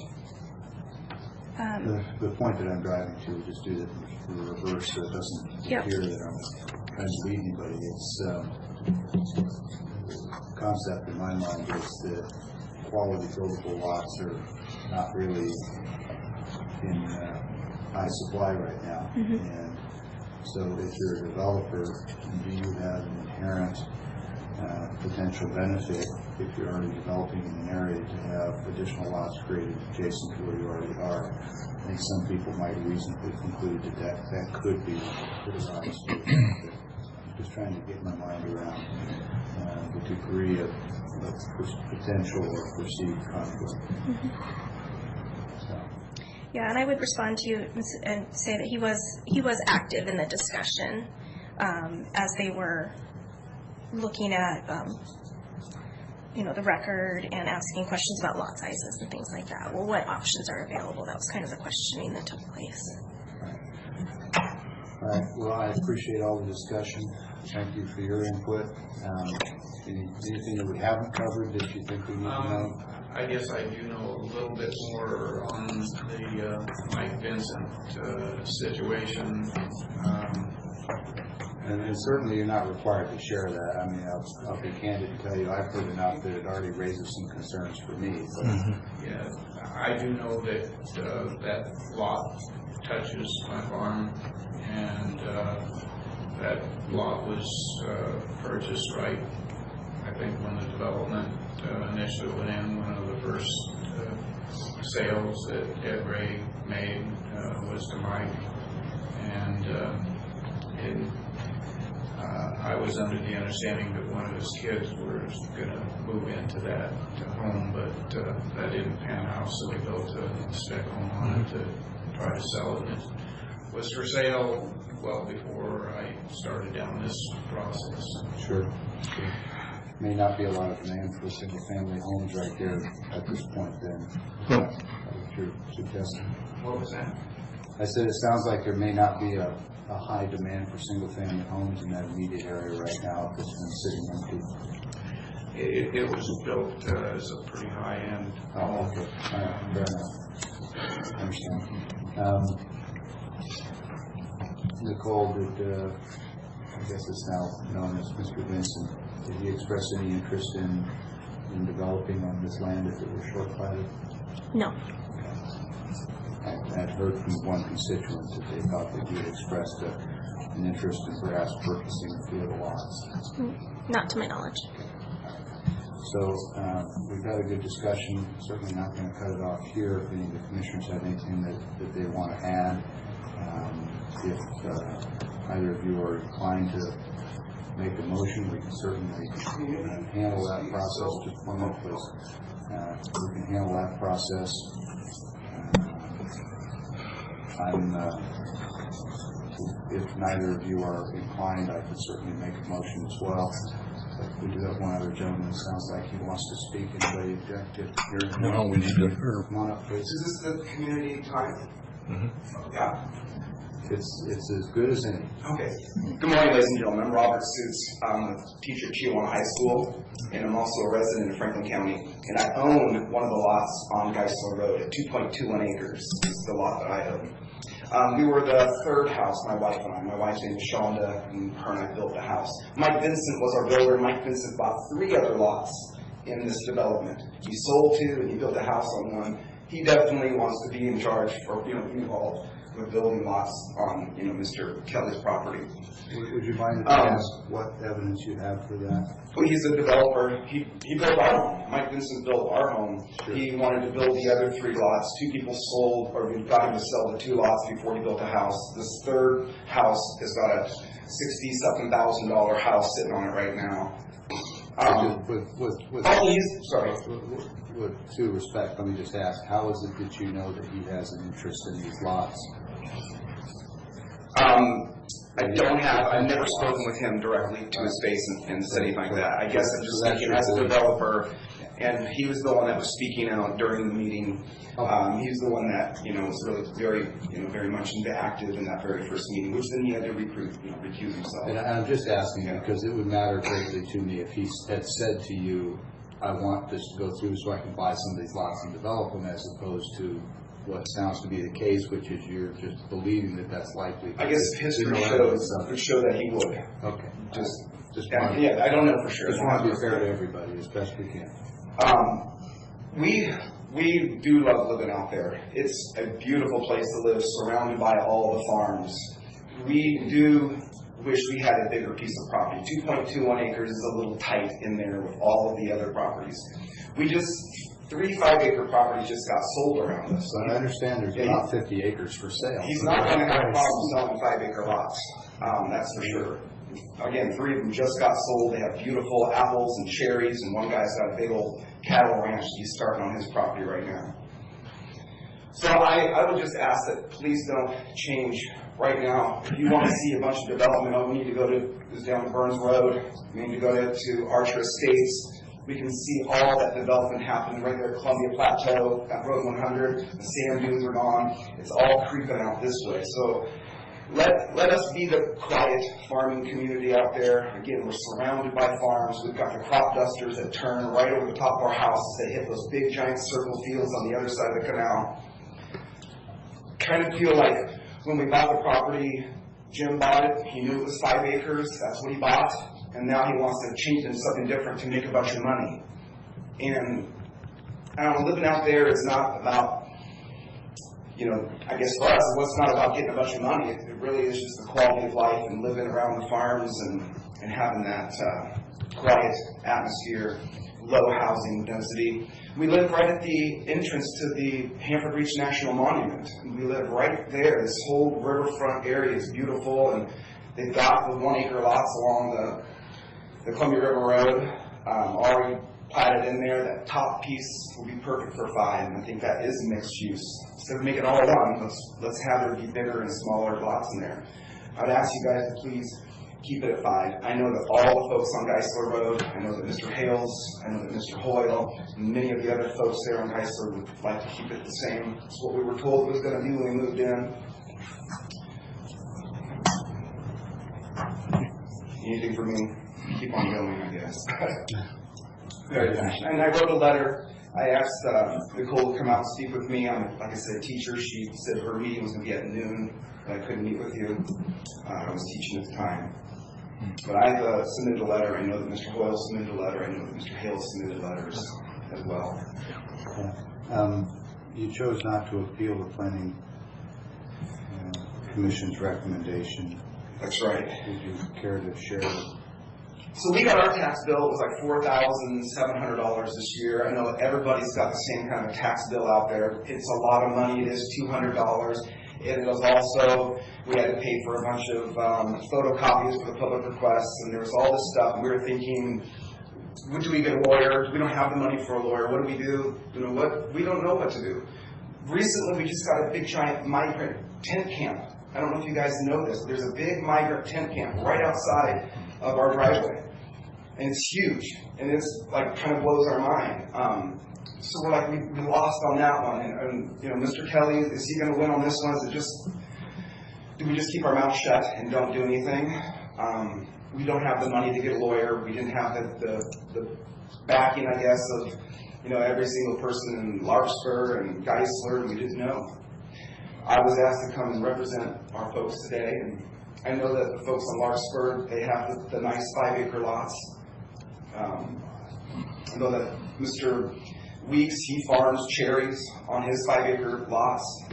The point that I'm driving to, just do that in the reverse so it doesn't Yep. appear that I'm trying to lead anybody. It's the concept in my mind is that quality buildable lots are not really in high supply right now. And so if you're a developer, do you have an inherent potential benefit if you're already developing in an area to have additional lots created adjacent to where you already are? I think some people might reasonably conclude that that could be criticized. I'm just trying to get my mind around the degree of potential or perceived conflict. So. Yeah, and I would respond to you and say that he was active in the discussion as they were looking at the record and asking questions about lot sizes and things like that. Well, what options are available? That was kind of the questioning that took place. All right. Well, I appreciate all the discussion. Thank you for your input. Anything that we haven't covered that you think we need to know? I guess I do know a little bit more on the Mike Vincent situation. And certainly you're not required to share that. I mean, I'll be candid and tell you I've heard enough that it already raises some concerns for me. Yeah, I do know that that lot touches my farm, and that lot was purchased right, I think, when the development initially went in. One of the first sales that Ed Ray made was to Mike, and I was under the understanding that one of his kids was going to move into that home, but that didn't pan out, so he built a spec home on it to try to sell it. It was for sale well before I started down this process. Sure. May not be a lot of demand for single-family homes right there at this point then. What you're suggesting. What was that? I said it sounds like there may not be a high demand for single-family homes in that immediate area right now if it's been sitting empty. It was built as a pretty high-end Oh, okay. All right. Fair enough. I understand. Nicole, I guess it's now known as Mr. Vincent, did he express any interest in developing on this land if it were short-platted? No. I'd heard from one constituent that they thought that you had expressed an interest in perhaps purchasing a few of the lots. Not to my knowledge. So we've had a good discussion. Certainly not going to cut it off here. If any of the commissioners have anything that they want to add, if either of you are inclined to make a motion, we can certainly handle that process. Just one more, please. We can handle that process. If neither of you are inclined, I could certainly make a motion as well. But we do have one other gentleman. It sounds like he wants to speak. Anybody object to hearing him? No, we need to hear. Come on up, please. Is this the community time? Yeah. It's as good as any. Okay. Good morning, ladies and gentlemen. I'm Robert Suits. I'm a teacher at Chihuahua High School, and I'm also a resident of Franklin County. And I own one of the lots on Geisler Road at 2.21 acres. Is the lot that I own. We were the third house, my wife and I. My wife's name is Shonda, and her and I built the house. Mike Vincent was our builder. Mike Vincent bought 3 other lots in this development. He sold 2, and he built a house on one. He definitely wants to be in charge or be involved. with building lots on, Mr. Kelly's property. Would you mind if I ask what evidence you have for that? Well, he's a developer. He built our home. Mike Vincent built our home. Sure. He wanted to build the other 3 lots. 2 people sold, or we got him to sell the 2 lots before he built a house. This third house has got a $60,000 house sitting on it right now. With due respect, let me just ask, how is it that you know that he has an interest in these lots? I've never spoken with him directly to his face and said anything like that. I guess I'm just thinking as a developer, and he was the one that was speaking out during the meeting. He's the one that, was really very much active in that very first meeting, which then he had to recuse himself. And I'm just asking because it would matter greatly to me if he had said to you, I want this to go through so I can buy some of these lots and develop them, as opposed to what sounds to be the case, which is you're just believing that that's likely. I guess history would show that he would. Okay. I don't know for sure. Just want to be fair to everybody as best we can. We do love living out there. It's a beautiful place to live, surrounded by all the farms. We do wish we had a bigger piece of property. 2.21 acres is a little tight in there with all of the other properties. 3 5-acre properties just got sold around us. So I understand there's about 50 acres for sale. He's not going to have problems selling 5-acre lots. That's for sure. Again, 3 of them just got sold. They have beautiful apples and cherries, and one guy's got a big old cattle ranch that he's starting on his property right now. So I would just ask that please don't change right now. If you want to see a bunch of development, all we need to go is down to Burns Road. We need to go to Archer Estates. We can see all that development happening right there at Columbia Plateau, at Road 100. The sand dunes are gone. It's all creeping out this way. So let us be the quiet farming community out there. Again, we're surrounded by farms. We've got the crop dusters that turn right over the top of our houses. They hit those big giant circle fields on the other side of the canal. Kind of feel like when we bought the property, Jim bought it. He knew it was 5 acres. That's what he bought. And now he wants to change it into something different to make a bunch of money. And I don't know, living out there is not about, I guess for us, it's not about getting a bunch of money. It really is just the quality of life and living around the farms and having that quiet atmosphere, low housing density. We live right at the entrance to the Hanford Reach National Monument. We live right there. This whole riverfront area is beautiful, and they've got the 1-acre lots along the Columbia River Road already platted in there. That top piece will be perfect for 5, and I think that is mixed use. Instead of making it all one, let's have there be bigger and smaller lots in there. I would ask you guys to please keep it at 5. I know that all the folks on Geisler Road, I know that Mr. Hales, I know that Mr. Hoyle, and many of the other folks there on Geisler would like to keep it the same. It's what we were told it was going to be when we moved in. Anything for me? Keep on going, I guess. Very passionate. And I wrote a letter. I asked Nicole to come out and speak with me. I'm, like I said, a teacher. She said her meeting was going to be at noon, but I couldn't meet with you. I was teaching at the time. But I submitted a letter. I know that Mr. Hoyle submitted a letter. I know that Mr. Hale submitted letters as well. You chose not to appeal the Planning Commission's recommendation. That's right. Would you care to share? So we got our tax bill. It was like $4,700 this year. I know everybody's got the same kind of tax bill out there. It's a lot of money. It is $200. It was also, we had to pay for a bunch of photocopies for the public requests, and there was all this stuff. And we were thinking, do we get a lawyer? We don't have the money for a lawyer. What do we do? We don't know what to do. Recently, we just got a big giant migrant tent camp. I don't know if you guys know this, but there's a big migrant tent camp right outside of our driveway. And it's huge. And it's like kind of blows our mind. So we're like, we lost on that one. And Mr. Kelly, is he going to win on this one? Is it just, do we just keep our mouth shut and don't do anything? We don't have the money to get a lawyer. We didn't have the backing, I guess, of every single person in Larkspur and Geisler. We didn't know. I was asked to come and represent our folks today, and I know that the folks on Larkspur, they have the nice 5-acre lots. I know that Mr. Weeks, he farms cherries on his 5-acre lots.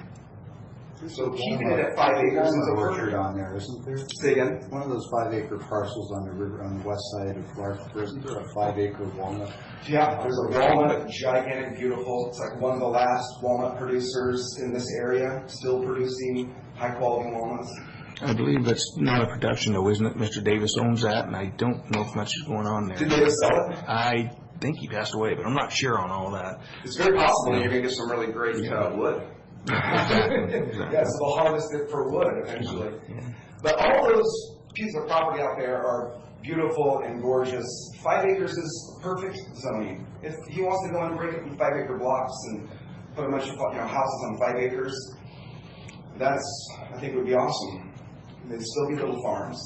So keeping it at 5 acres is a orchard perfect. on there, isn't there? Say again? One of those 5-acre parcels on the river, on the west side of Larkspur, isn't there a 5-acre walnut? Yeah, there's a walnut, gigantic, beautiful. It's like one of the last walnut producers in this area, still producing high-quality walnuts. I believe that's not a production though, isn't it? Mr. Davis owns that, and I don't know if much is going on Did there. they just sell it? I think he passed away, but I'm not sure on all that. It's very possible you're going to get some really great wood. Exactly. Yeah, so they'll harvest it for wood eventually. But all those pieces of property out there are beautiful and gorgeous. 5 acres is perfect zoning. If he wants to go and break it in 5-acre blocks and put a bunch of houses on 5 acres, that's, I think, would be awesome. They'd still be little farms.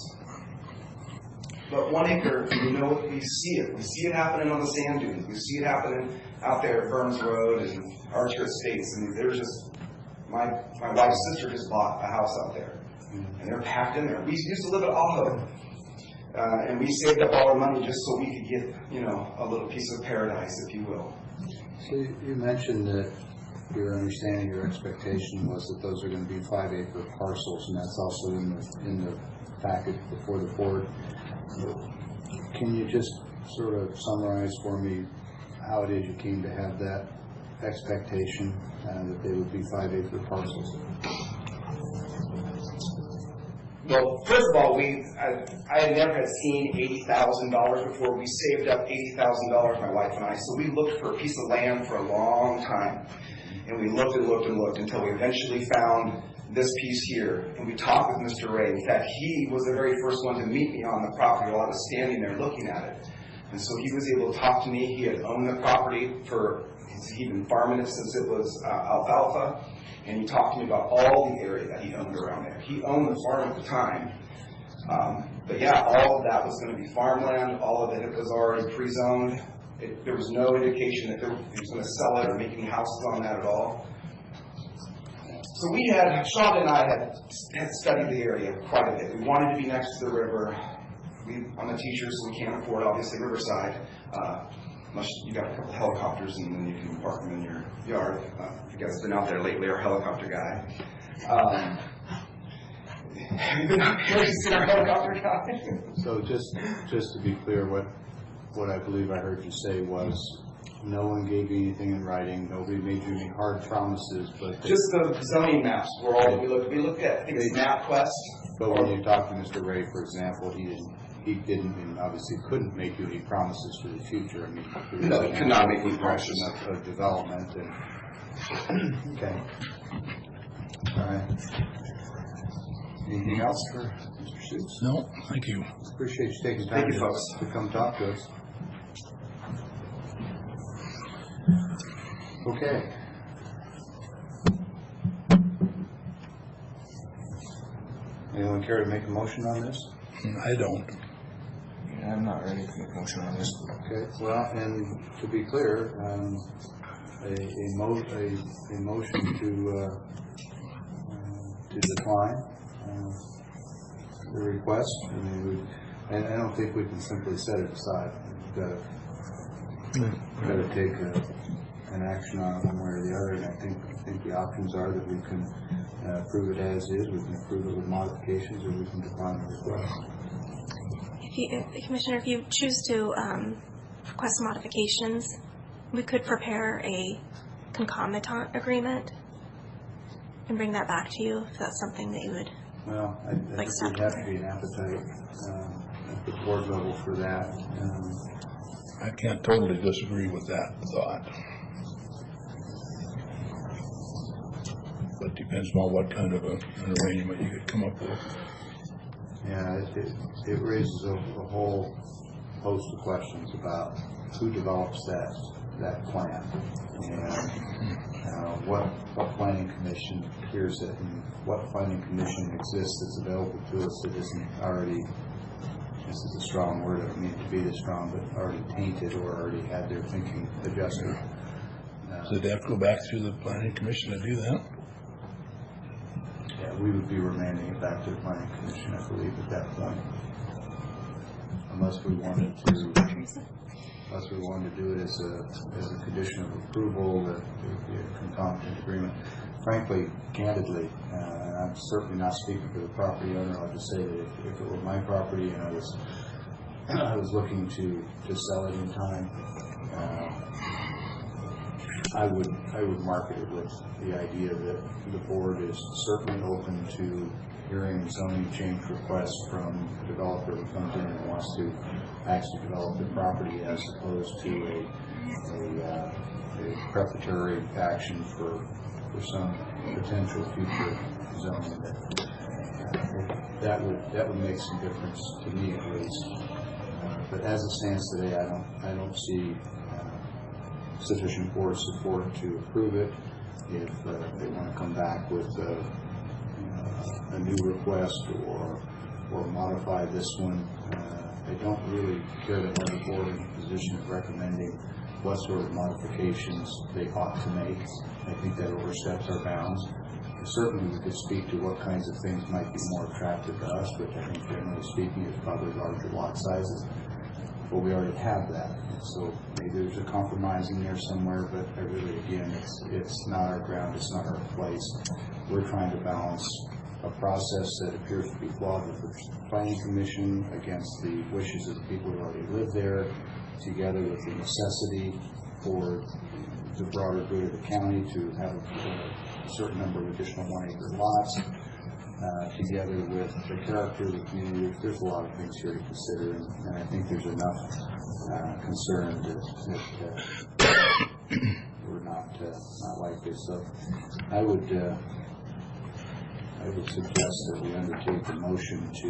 But 1 acre, we see it. We see it happening on the sand dunes. We see it happening out there at Burns Road and Archer Estates. I mean, there's just, my wife's sister just bought a house out there. And they're packed in there. We used to live at Ajo. And we saved up all our money just so we could get, a little piece of paradise, if you will. So you mentioned that your understanding, your expectation was that those are going to be 5-acre parcels, and that's also in the packet before the board. Can you just sort of summarize for me how it is you came to have that expectation that they would be 5-acre parcels? Well, first of all, I had never had seen $80,000 before. We saved up $80,000, my wife and I. So we looked for a piece of land for a long time. And we looked and looked and looked until we eventually found this piece here. And we talked with Mr. Ray. In fact, he was the very first one to meet me on the property while I was standing there looking at it. And so he was able to talk to me. He had owned the property he'd been farming it since it was alfalfa. And he talked to me about all the area that he owned around there. He owned the farm at the time. But yeah, all of that was going to be farmland. All of it was already pre-zoned. There was no indication that he was going to sell it or make any houses on that at all. So Shonda and I had studied the area quite a bit. We wanted to be next to the river. I'm a teacher, so we can't afford, obviously, Riverside. Unless you got a couple helicopters and then you can park them in your yard. If you guys have been out there lately, our helicopter guy. Have you been out there to see our helicopter guy? So just to be clear, what I believe I heard you say was no one gave you anything in writing, nobody made you any hard promises, but... Just the zoning maps were all we looked at. I think it's MapQuest. But when you talked to Mr. Ray, for example, he didn't and obviously couldn't make you any promises for the future. I mean, No, he could not make any promises. Of development and... Okay. All right. Anything else for Mr. Suits? No, thank you. Appreciate you taking time Thank you, folks. to come talk to us. Okay. Anyone care to make a motion on this? I don't. Yeah, I'm not ready to make a motion on this. Okay, well, and to be clear, a motion to decline the request. I mean, and I don't think we can simply set it aside. We've got to take an action on it one way or the other, and I think the options are that we can approve it as is, we can approve it with modifications, or we can decline the request. Commissioner, if you choose to request modifications, we could prepare a concomitant agreement and bring that back to you if that's something that you would. Well, I think there'd have to be an appetite at the board level for that. I can't totally disagree with that thought. But depends on what kind of an arrangement you could come up with. Yeah, it raises a whole host of questions about who develops that plan, and what planning commission hears it, and what planning commission exists that's available to us that isn't already, this is a strong word, I don't mean to be this strong, but already tainted or already had their thinking adjusted. So they'd have to go back through the planning commission to do that? Yeah, we would be remanding it back to the planning commission, I believe, at that point. Unless we wanted to do it as a condition of approval, that there would be a concomitant agreement. frankly, candidly, and I'm certainly not speaking for the property owner, I'll just say that if it were my property and I was looking to sell it in time, I would market it with the idea that the board is certainly open to hearing zoning change requests from a developer who comes in and wants to actually develop the property, as opposed to a preparatory action for some potential future zoning. That would make some difference to me, at least. But as it stands today, I don't see sufficient board support to approve it. If they want to come back with a new request or modify this one, I don't really care to have the board in a position of recommending what sort of modifications they ought to make. I think that oversteps our bounds. Certainly, we could speak to what kinds of things might be more attractive to us, which I think, generally speaking, is probably larger lot sizes. But we already have that. So maybe there's a compromise in there somewhere, but I really, again, it's not our ground, it's not our place. We're trying to balance a process that appears to be flawed with the planning commission against the wishes of the people who already live there, together with the necessity for the broader good of the county to have a certain number of additional 1-acre lots, together with the character of the community. There's a lot of things here to consider, and I think there's enough concern that we're not like this. So I would suggest that we undertake a motion to,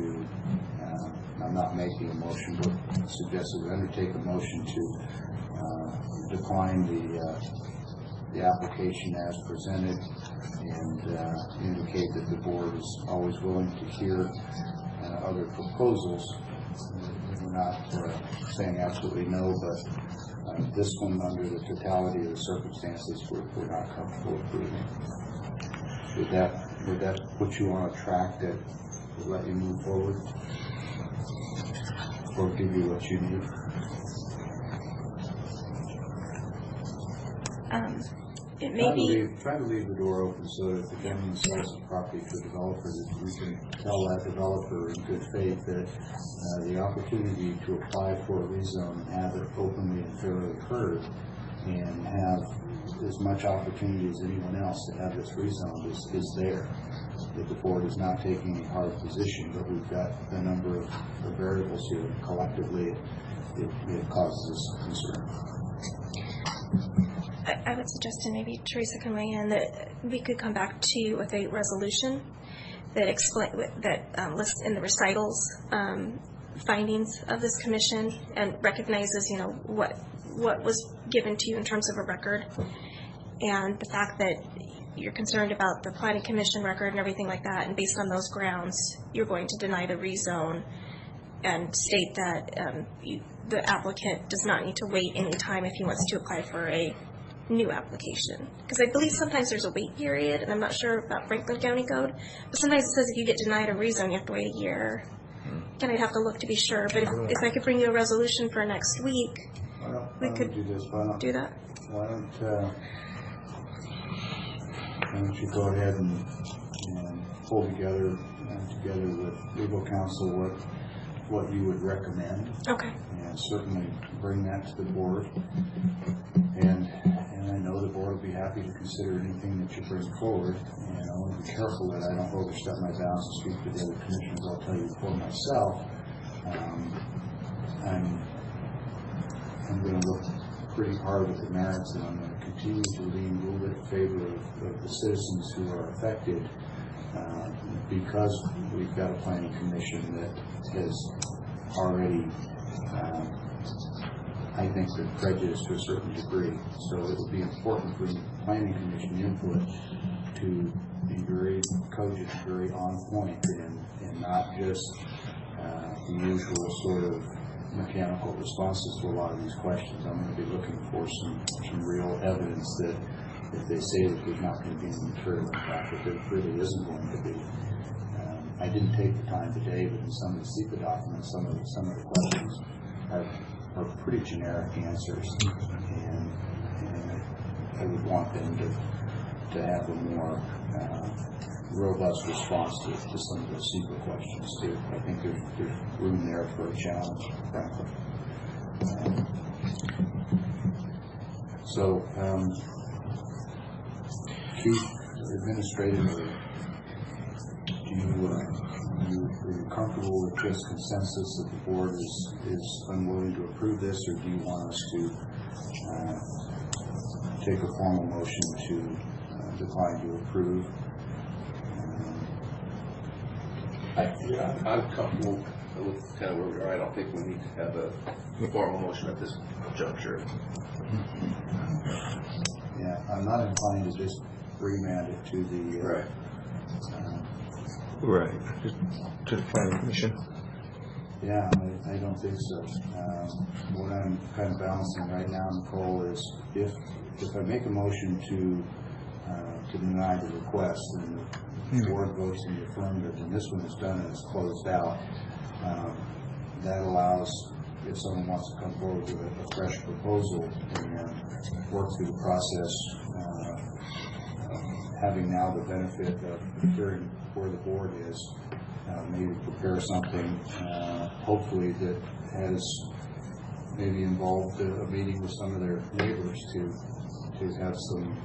I'm not making a motion, but suggest that we undertake a motion to decline the application as presented, and indicate that the board is always willing to hear other proposals. We're not saying absolutely no, but this one, under the totality of the circumstances, we're not comfortable approving. Would that put you on a track that would let you move forward, or give you what you need? It may be. Try to leave the door open so that if the gentleman sells the property to a developer, that we can tell that developer in good faith that the opportunity to apply for a rezone and have it openly and fairly heard, and have as much opportunity as anyone else to have this rezoned is there. That the board is not taking a hard position, but we've got a number of variables here. Collectively, it causes us concern. I would suggest, and maybe Teresa can weigh in, that we could come back to you with a resolution that lists in the recitals findings of this commission and recognizes, what was given to you in terms of a record, and the fact that you're concerned about the planning commission record and everything like that, and based on those grounds, you're going to deny the rezone and state that the applicant does not need to wait any time if he wants to apply for a new application. Because I believe sometimes there's a wait period, and I'm not sure about Franklin County Code, but sometimes it says if you get denied a rezone, you have to wait a year. Again, I'd have to look to be sure, but if I could bring you a resolution for next week, we could do that. Why don't you go ahead and pull together with legal counsel what you would recommend. Okay. And certainly bring that to the board. And I know the board will be happy to consider anything that you bring forward. And I want to be careful that I don't overstep my bounds to speak to the other commissioners. I'll tell you for myself, I'm going to look pretty hard at the merits, and I'm going to continue to lean a little bit in favor of the citizens who are affected, because we've got a planning commission that has already, I think, been prejudiced to a certain degree. So it would be important for the planning commission input to be very cogent, very on point, and not just the usual sort of mechanical responses to a lot of these questions. I'm going to be looking for some real evidence that if they say that there's not going to be any material impact, that there really isn't going to be. I didn't take the time today, but in some of the SEPA documents, some of the questions are pretty generic answers, and I would want them to have a more robust response to some of those secret questions too. I think there's room there for a challenge, frankly. So, Chief, administratively, are you comfortable with just consensus that the board is unwilling to approve this, or do you want us to take a formal motion to decline to approve? I'm comfortable with kind of where we are. I don't think we need to have a formal motion at this juncture. Yeah, I'm not inclined to just remand it to the Right. Right. Just to the planning commission. Yeah, I don't think so. What I'm kind of balancing right now, Nicole, is if I make a motion to deny the request and the board votes in the affirmative, and this one is done and it's closed out, that allows, if someone wants to come forward with a fresh proposal and work through the process, having now the benefit of hearing where the board is, maybe prepare something, hopefully that has maybe involved a meeting with some of their neighbors to have some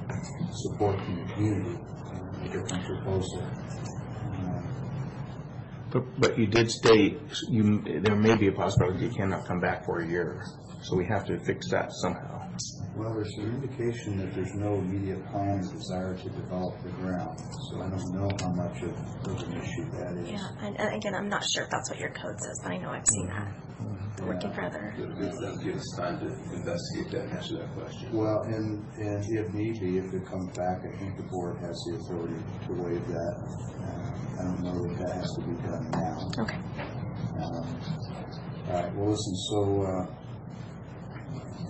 support from the community, a different proposal. But you did state there may be a possibility you cannot come back for a year, so we have to fix that somehow. Well, there's an indication that there's no immediate plan or desire to develop the ground, so I don't know how much of an issue that is. Yeah, and again, I'm not sure if that's what your code says, but I know I've seen that. Working further. That'll give us time to investigate that and answer that question. Well, and if need be, if it comes back, I think the board has the authority to waive that. I don't know that has to be done now. Okay. All right, well, listen, so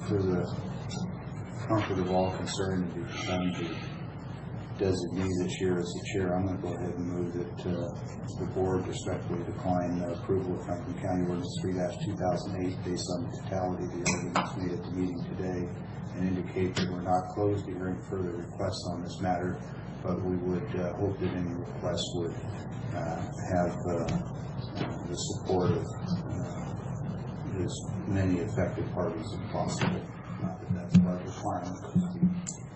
for the comfort of all concerned, and become the designee this year as the chair, I'm going to go ahead and move that the board respectfully decline approval of Franklin County Ordinance 3-2008 based on the totality of the arguments made at the meeting today, and indicate that we're not closed to hearing further requests on this matter, but we would hope that any requests would have the support of as many affected parties as possible. Not that that's our requirement, but to be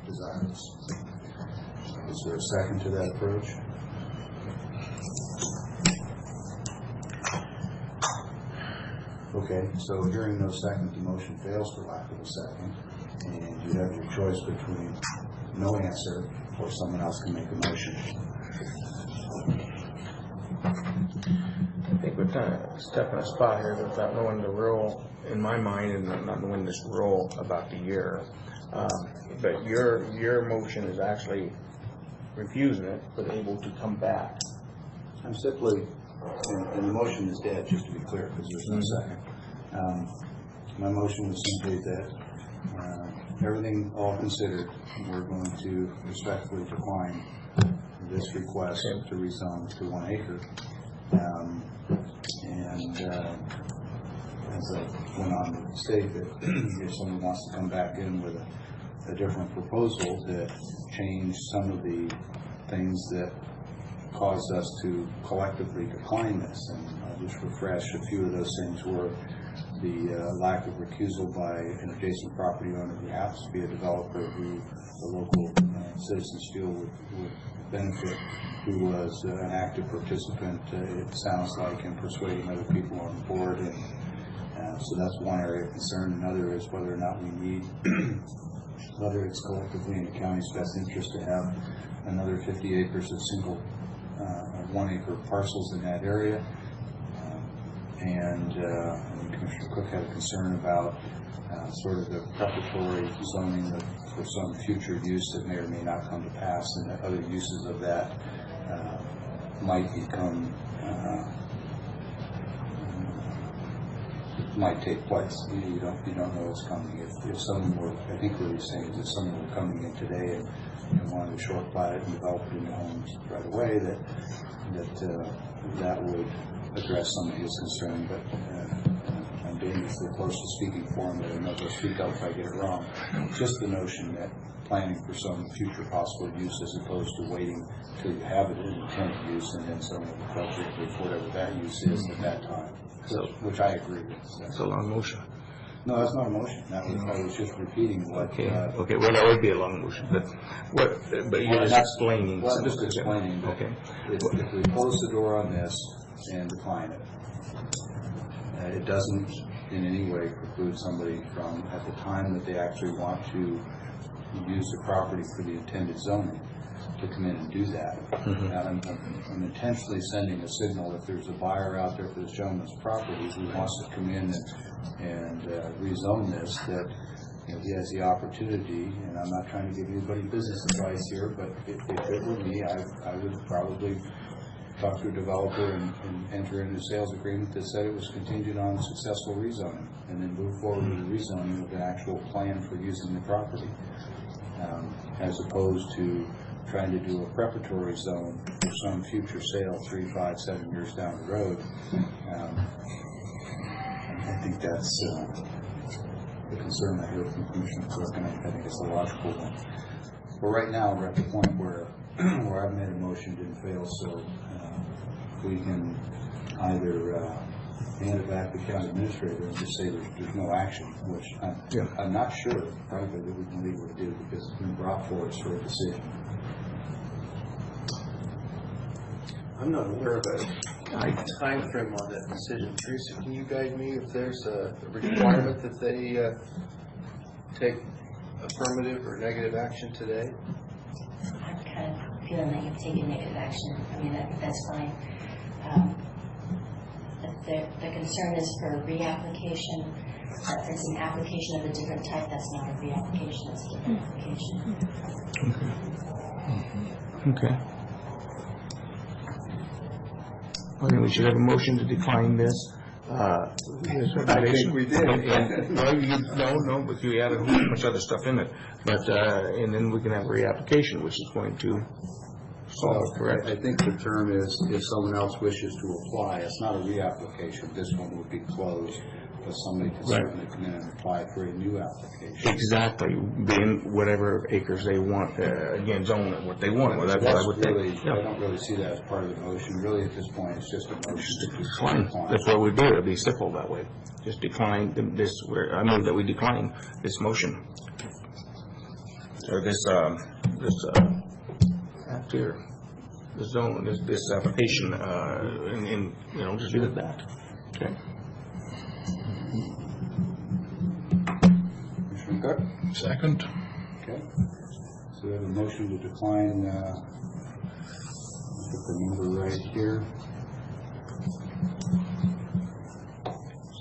desirous. Is there a second to that approach? Okay, so hearing no second, the motion fails for lack of a second, and you have your choice between no answer or someone else can make a motion. I think we're kind of stuck in a spot here without knowing the rule, in my mind, and not knowing this rule about the year. But your motion is actually refusing it, but able to come back. I'm simply, and the motion is dead, just to be clear, because there's no second. My motion was simply that everything all considered, we're going to respectfully decline this request to rezone to 1 acre. And as I went on to state that if someone wants to come back in with a different proposal that changed some of the things that caused us to collectively decline this, and I'll just refresh a few of those things were the lack of recusal by an adjacent property owner who happens to be a developer who the local citizens feel would benefit, who was an active participant, it sounds like, in persuading other people on board. And so that's one area of concern. Another is whether or not we need, whether it's collectively in the county's best interest to have another 50 acres of single 1 acre parcels in that area. And Commissioner Cook had a concern about sort of the preparatory zoning for some future use that may or may not come to pass, and that other uses of that might become, might take place. You don't know what's coming. If someone were, I think what he's saying is if someone were coming in today and wanted to short plat it and develop it into homes right away, that would address some of his concern, but I'm dangerously close to speaking for him, but I know they'll speak up if I get it wrong. Just the notion that planning for some future possible use as opposed to waiting till you have it in intended use and then someone will appropriately for whatever that use is at that time, which I agree with. It's a long motion. No, that's not a motion. That was, I was just repeating what. Okay, okay, well, that would be a long motion, but you're just explaining. Well, I'm just explaining that Okay. if we close the door on this and decline it, it doesn't in any way preclude somebody from, at the time that they actually want to use the property for the intended zoning, to come in and do that. And I'm intentionally sending a signal if there's a buyer out there for this gentleman's property who wants to come in and rezone this, that he has the opportunity, and I'm not trying to give anybody business advice here, but if it were me, I would probably talk to a developer and enter into a sales agreement that said it was contingent on successful rezoning, and then move forward with the rezoning with an actual plan for using the property, as opposed to trying to do a preparatory zone for some future sale 3, 5, 7 years down the road. I think that's the concern I hear from Commissioner Cook, and I think it's a logical one. But right now, we're at the point where I've made a motion, didn't fail, so we can either hand it back to the county administrator and just say there's no action, which I'm not sure, frankly, that we can legally do because it's been brought forward us for a decision. I'm not aware of a time frame on that decision. Teresa, can you guide me if there's a requirement that they take affirmative or negative action today? I'm kind of feeling that you've taken negative action. I mean, that's fine. The concern is for reapplication. If it's an application of a different type, that's not a reapplication, that's a different application. Okay. I think we should have a motion to decline this. I think we did. No, but you added a whole bunch of other stuff in it. But, and then we can have reapplication, which is going to solve, correct? I think the term is if someone else wishes to apply. It's not a reapplication. This one would be closed, but somebody can certainly come in and apply for a new application. Exactly, being whatever acres they want, again, zone it what they want. Well, that's what I would really, think. I don't really see that as part of the motion. Really, at this point, it's just a motion to Decline. That's what we do. It'll be simple that way. Just decline this. I move that we decline this motion or this act here, the zone, this application, and just leave it at that. Okay. Commissioner Cook? Second. Okay. So we have a motion to decline, put the number right here.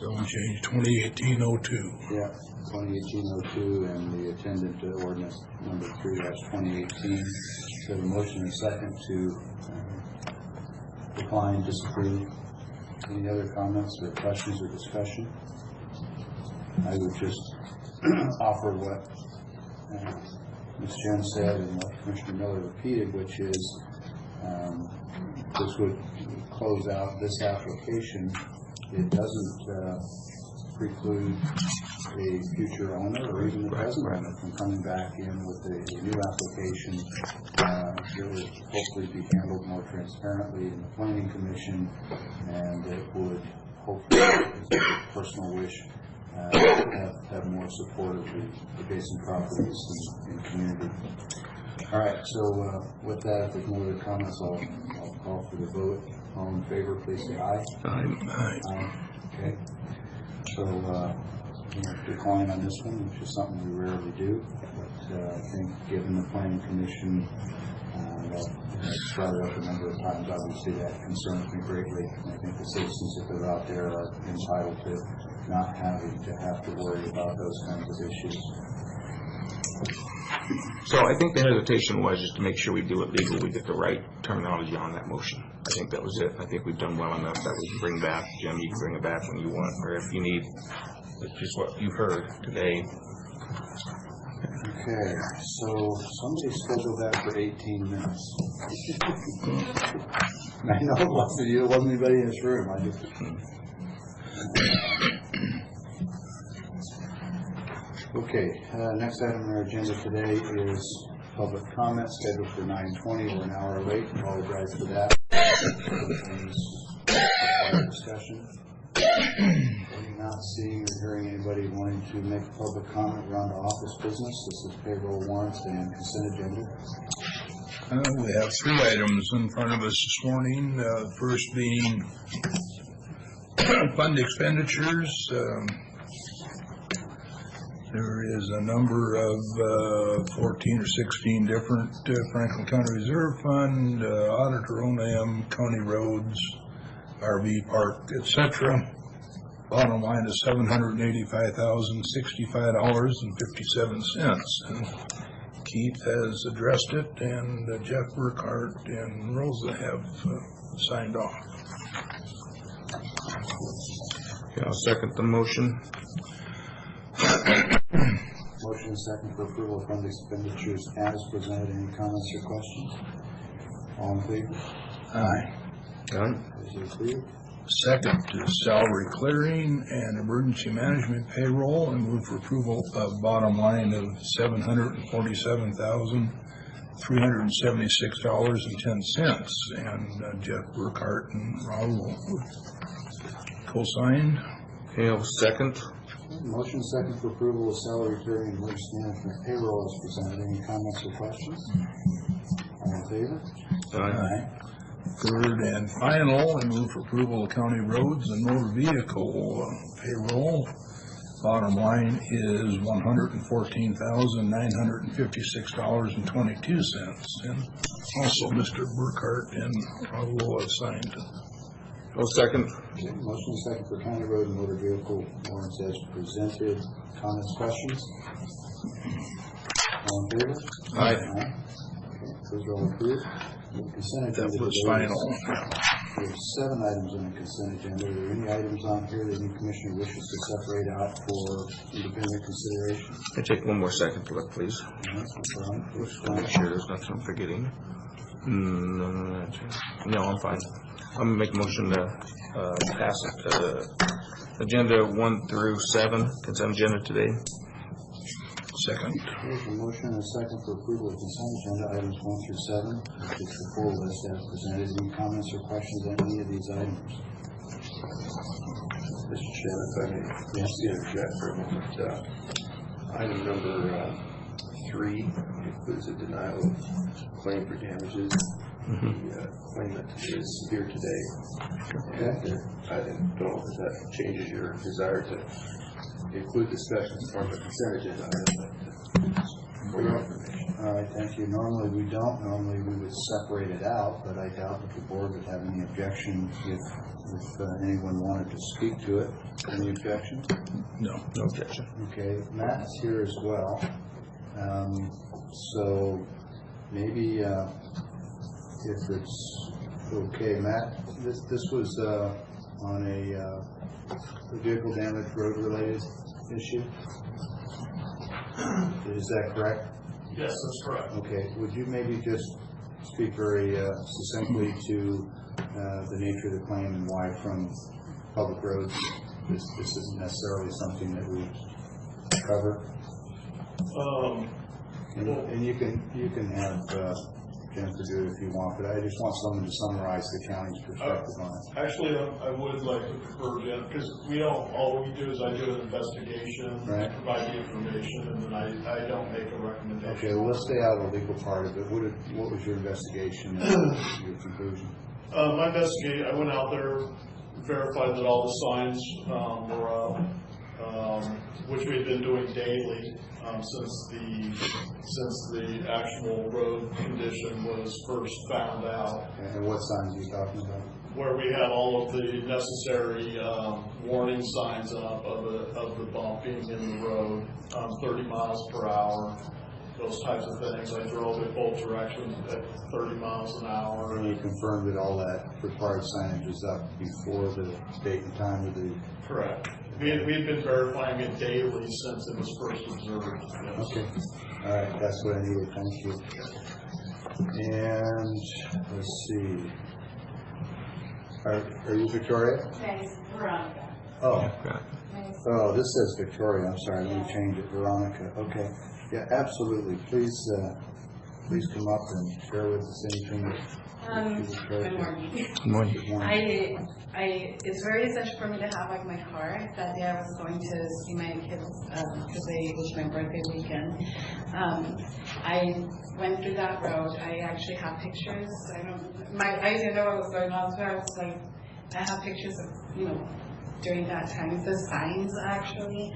Zone change 2018-02. Yeah, 2018-02 and the attendant ordinance number 3-2018. So the motion is second to decline, disapprove. Any other comments or questions or discussion? I would just offer what Ms. Jen said and what Commissioner Miller repeated, which is this would close out this application. It doesn't preclude a future owner or even the present owner from coming back in with a new application that would hopefully be handled more transparently in the Planning Commission, and it would hopefully, as a personal wish, have more support of the basin properties and community. All right, so with that, if there's no other comments, I'll call for the vote. All in favor, please say aye. Aye. Okay. So decline on this one, which is something we rarely do. But I think given the Planning Commission, I've brought it up a number of times, obviously that concerns me greatly. I think the citizens, if they're out there, are entitled to not having to have to worry about those kinds of issues. So I think the hesitation was just to make sure we do it legal, we get the right terminology on that motion. I think that was it. I think we've done well enough that we can bring back. Jim, you can bring it back when you want, or if you need, it's just what you heard today. Okay, so somebody scheduled that for 18 minutes. I know it wasn't you, it wasn't anybody in this room. Okay, next item on our agenda today is public comment scheduled for 9:20. We're an hour late. Apologize for that. Discussion. I'm not seeing or hearing anybody wanting to make a public comment around the office business. This is payroll, warrants, and consent agenda. We have 3 items in front of us this morning. First being fund expenditures. There is a number of 14 or 16 different Franklin County Reserve Fund, Auditor O&M, County Roads, RV Park, etc. Bottom line is $785,065.57. And Keith has addressed it, and Jeff Burkhart and Rosa have signed off. Okay, I'll second the motion. Motion is second for approval of fund expenditures as presented. Any comments or questions? All in favor? Aye. Done. Those are approved. Second is salary clearing and emergency management payroll, and move for approval of bottom line of $747,376.10. And Jeff Burkhart and Raul co-signed. Okay, I'll second. Motion second for approval of salary clearing and emergency management payroll as presented. Any comments or questions? All in favor? Aye. Third and final, and move for approval of county roads and motor vehicle payroll. Bottom line is $114,956.22. And also Mr. Burkhart and Raul have signed. I'll second. Okay, motion second for county road and motor vehicle warrants as presented. Comments, questions? All in favor? Aye. Okay, those are all approved. The consent agenda. That was today final. We have 7 items on the consent agenda. Are there any items on here that any commissioner wishes to separate out for independent consideration? Can I take one more second to look, please? No problem. Which Just to one? make sure there's nothing I'm forgetting. No, I'm fine. I'm gonna make a motion to pass agenda 1 through 7, consent agenda today. Second. There's a motion and a second for approval of consent agenda items 1 through 7. It's the full list as presented. Any comments or questions on any of these items? Mr. Chairman, if I may just interject for a moment. Item number 3 includes a denial of claim for damages. The claimant is here today, and I don't know if that changes your desire to include discussion as part of the consent agenda item, but for your information. All right, thank you. Normally we don't. Normally we would separate it out, but I doubt that the board would have any objection if anyone wanted to speak to it. Any objections? No. No objection. Okay, Matt's here as well. So maybe if it's okay, Matt, this was on a vehicle damage road related issue? Is that correct? Yes, that's correct. Okay, would you maybe just speak very succinctly to the nature of the claim and why from public roads this isn't necessarily something that we cover? And you can have Jennifer do it if you want, but I just want someone to summarize the county's perspective on it. Actually, I would like to prefer Jen, because all we do is I do an investigation, Right. provide the information, and then I don't make a recommendation. Okay, well, let's stay out of the legal part of it. What was your investigation and your conclusion? My investigation, I went out there, verified that all the signs were up, which we had been doing daily since the actual road condition was first found out. And what signs are you talking about? Where we had all of the necessary warning signs up of the bumping in the road, 30 miles per hour, those types of things. I drove in both directions at 30 miles an hour. And you confirmed that all that required signage was up before the date and time of the... Correct. We had been verifying it daily since it was first observed. Yes. Okay. All right, that's what I needed. Thank you. And let's see. Are you Victoria? Nice, Veronica. Oh, Yeah. Nice. Oh, this says Victoria, I'm sorry, let me change it, Veronica, okay. Yeah, absolutely, please come up and share with us anything that you would care Good to. morning. Good morning. Good morning. It's very essential for me to have like my car. That day I was going to see my kids because it was my birthday weekend. I went through that road. I actually have pictures. I didn't know what was going on, so I was like, I have pictures of, during that time, the signs actually,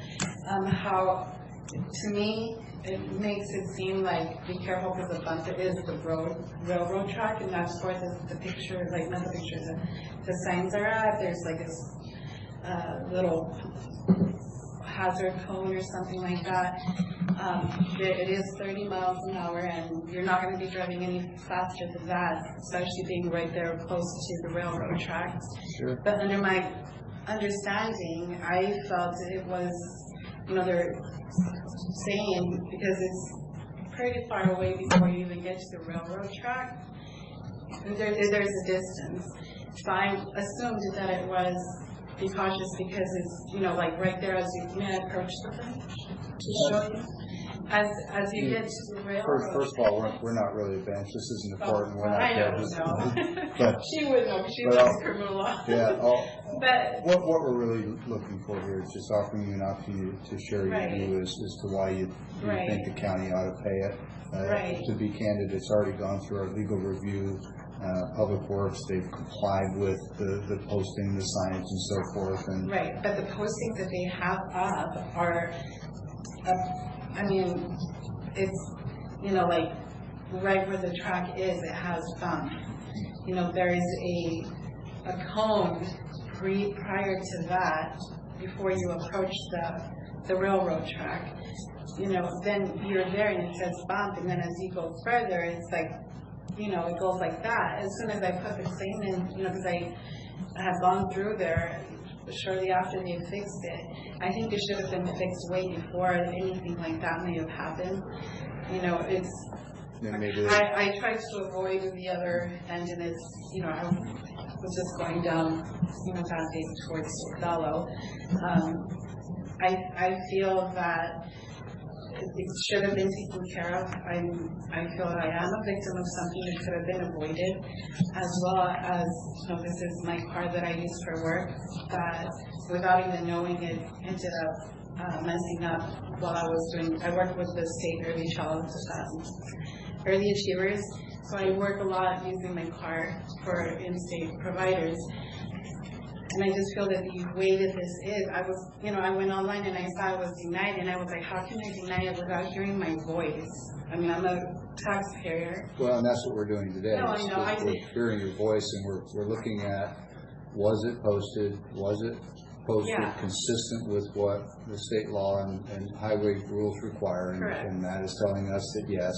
how, to me, it makes it seem like be careful because the bump is the railroad track, and that's where the picture, like not the picture, the signs are at. There's like this little hazard cone or something like that. It is 30 miles an hour, and you're not going to be driving any faster than that, especially being right there close to the railroad tracks. Sure. But under my understanding, I felt it was, they're saying, because it's pretty far away before you even get to the railroad track, there's a distance. So I assumed that it was be cautious because it's, like right there as you, may I approach the thing to show you? As you get to the railroad. First of all, we're not really a bench, this isn't important, we're not I judges. know. She would know, she knows criminal law. Yeah, But what we're really looking for here is just offering you an opportunity to share your view as to why you think the county ought to pay it. To be candid, it's already gone through our legal review. Public Works, they've complied with the posting, the signs, and so forth. And right, but the postings that they have up are, it's, like right where the track is, it has bump. There is a cone prior to that, before you approach the railroad track. Then you're there and it says bump, and then as you go further, it's like, it goes like that. As soon as I put the claim in, because I had gone through there shortly after they fixed it. I think it should have been fixed way before anything like that may have happened. I tried to avoid the other end, and it's, I was just going down, that day towards Gallo. I feel that it should have been taken care of. I feel that I am a victim of something that could have been avoided, as well as, this is my car that I use for work, that without even knowing it ended up messing up while I work with the state early achievers, so I work a lot using my car for in-state providers. And I just feel that the way that this is, I went online and I saw it was denied, and I was like, how can I deny it without hearing my voice? I'm a taxpayer. well, and that's what we're doing today. No, I know. We're hearing your voice, and we're looking at, was it posted consistent with what the state law and highway rules require? And that is telling us that yes.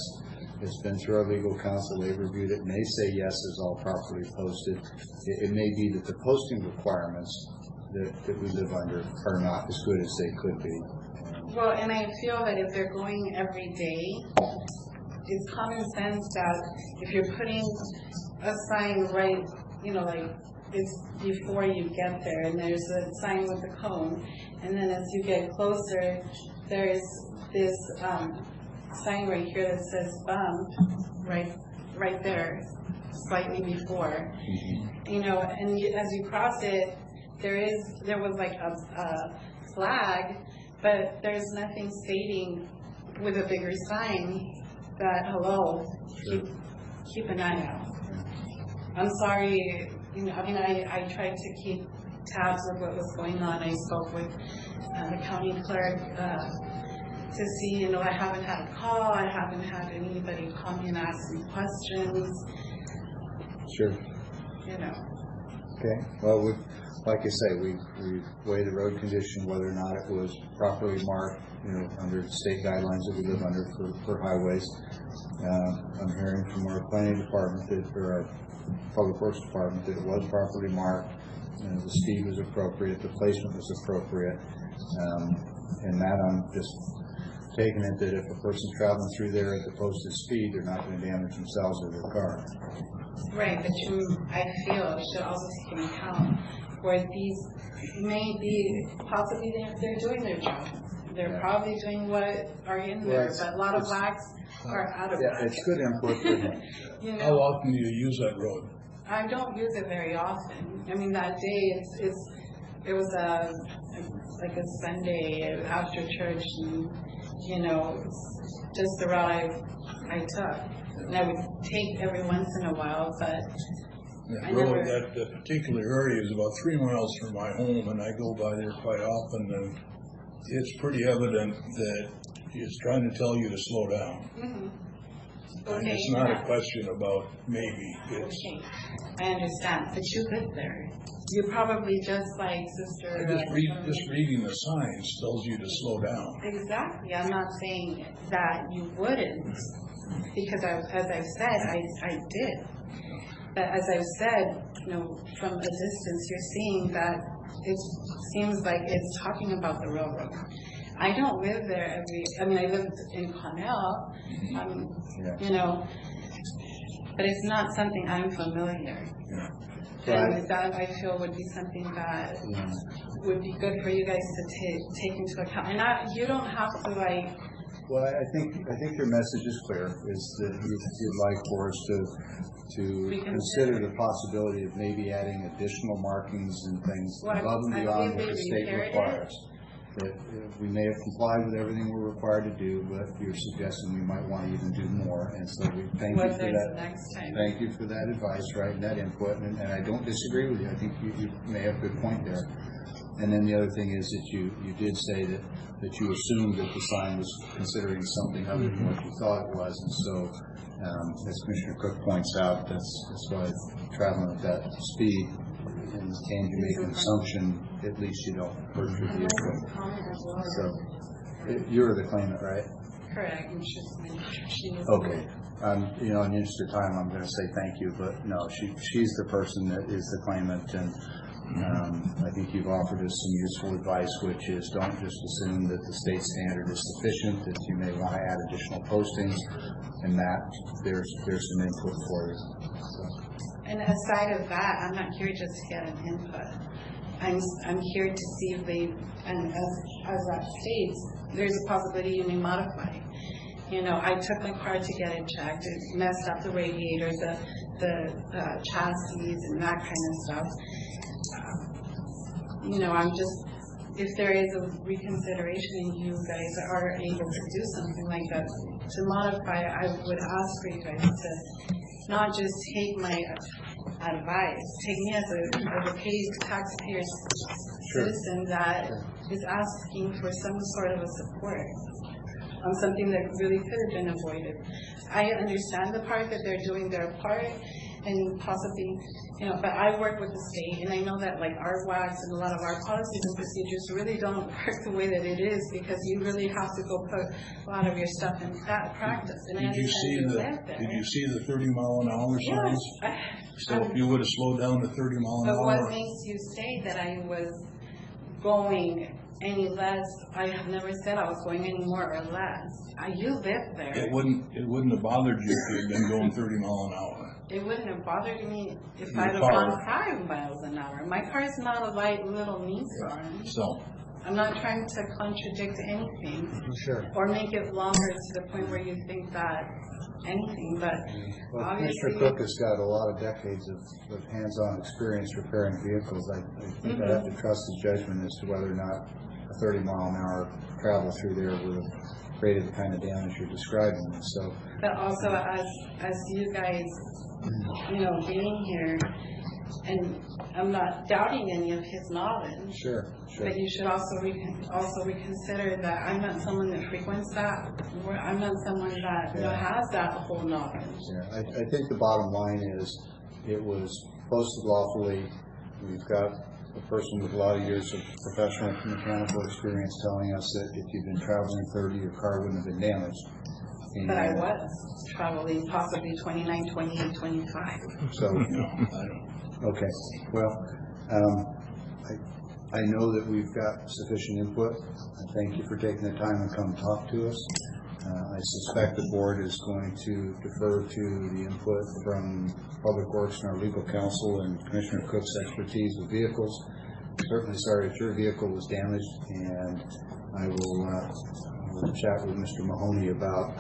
It's been through our legal counsel, they've reviewed it, and they say yes, it's all properly posted. It may be that the posting requirements that we live under are not as good as they could be. Well, and I feel that if they're going every day, it's common sense that if you're putting a sign right, like it's before you get there, and there's a sign with a cone, and then as you get closer, there's this sign right here that says bump, right there, slightly before. And as you cross it, there was like a flag, but there's nothing stating with a bigger sign that, hello, keep an eye out. I'm sorry, I tried to keep tabs of what was going on. I spoke with the county clerk to see, I haven't had a call, I haven't had anybody call me and ask me questions. Sure. Okay. Well, like I say, we weigh the road condition, whether or not it was properly marked, under state guidelines that we live under for highways. I'm hearing from our planning department or our public works department that it was properly marked, the speed was appropriate, the placement was appropriate, and that I'm just taking it that if a person's traveling through there at the posted speed, they're not going to damage themselves or their car. Right, but I feel it should also take into account where these may be, possibly they're doing their job. They're probably doing what are in there, but a lot of blacks are out of whack. It's good input. You How know, often do you use that road? I don't use it very often. I mean, that day, it was like a Sunday after church, and, you know, it's just the route I took. And I would take every once in a while, but I That road, never, that particular area is about 3 miles from my home, and I go by there quite often, and it's pretty evident that he's trying to tell you to slow down. Mhm. And Okay, it's not yeah. a question about maybe, it's, Okay, I understand, but you live there. You're probably just like Sister. just reading the signs tells you to slow down. Exactly. I'm not saying that you wouldn't, because as I've said, I did. But as I've said, you know, from a distance, you're seeing that it seems like it's talking about the railroad. I don't live there I lived in Connell, you know, but it's not something I'm familiar. And that I feel would be something that would be good for you guys to take into account. And you don't have to Well, I think your message is clear, is that you'd like for us to consider the possibility of maybe adding additional markings and things above and beyond what the state requires. That we may have complied with everything we're required to do, but you're suggesting we might want to even do more, and so we thank you for that. Next time. Thank you for that advice, right, and that input, and I don't disagree with you. I think you may have a good point there. And then the other thing is that you did say that you assumed that the sign was considering something other than what you thought it was, and so, as Commissioner Cook points out, that's why traveling at that speed, and you make an assumption, at least you don't hurt your vehicle. So, you're the claimant, right? Correct. And she was Okay. In the interest of time, I'm going to say thank you, but no, she's the person that is the claimant, and I think you've offered us some useful advice, which is don't just assume that the state standard is sufficient, that you may want to add additional postings, and that there's some input for you. So. And aside of that, I'm not here just to get an input. I'm here to see if they, and as that states, there's a possibility you may modify. You know, I took my car to get it checked. It messed up the radiators, the chassis, and that kind of stuff. You know, if there is a reconsideration and you guys are able to do something like that, to modify, I would ask for you guys to not just take my advice, take me as a paid taxpayer citizen that is asking for some sort of a support on something that really could have been avoided. I understand the part that they're doing their part and possibly, you know, but I work with the state and I know that like our WACs and a lot of our policies and procedures really don't work the way that it is, because you really have to go put a lot of your stuff in that practice. And Did you see the 30 mile an hour signs? So if you would have slowed down to 30 mile an But hour. what makes you say that I was going any less? I have never said I was going any more or less. You live there. It wouldn't have bothered you if you had been going 30 mile an hour. It wouldn't have bothered me if Your I'd have car. gone 5 miles an hour. My car is not a light little Nissan. So, I'm not trying to contradict anything Sure. or make it longer to the point where you think that anything, but Well, obviously. Commissioner Cook has got a lot of decades of hands-on experience repairing vehicles. I think I have to trust his judgment as to whether or not a 30 mile an hour travel through there would have created the kind of damage you're describing. So, But also as you guys, you know, being here, and I'm not doubting any of his knowledge. sure. But you should also reconsider that I'm not someone that frequents that. I'm not someone that you know, has that whole knowledge. Yeah, I think the bottom line is it was posted lawfully. We've got a person with a lot of years of professional mechanical experience telling us that if you've been traveling 30, your car wouldn't have been damaged. And, But I was traveling possibly 29, 28, 25. So, okay. Well, I know that we've got sufficient input. I thank you for taking the time to come talk to us. I suspect the board is going to defer to the input from Public Works and our legal counsel and Commissioner Cook's expertise with vehicles. Certainly sorry that your vehicle was damaged, and I will chat with Mr. Mahoney about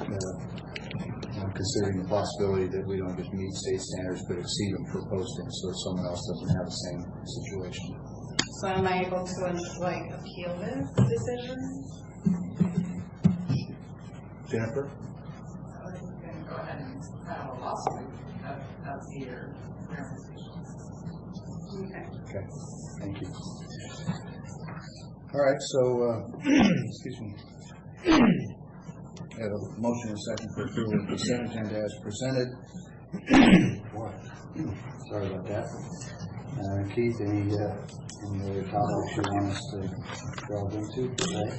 considering the possibility that we don't just meet state standards but exceed them for posting, so someone else doesn't have the same situation. So am I able to like appeal this decision? Jennifer? I was just going to go ahead and file a lawsuit of your representations. Okay, thank you. All right, so, excuse me. I have a motion and a second for approval of the consent agenda as presented. Sorry about that. Keith, any other topics you want us to delve into today?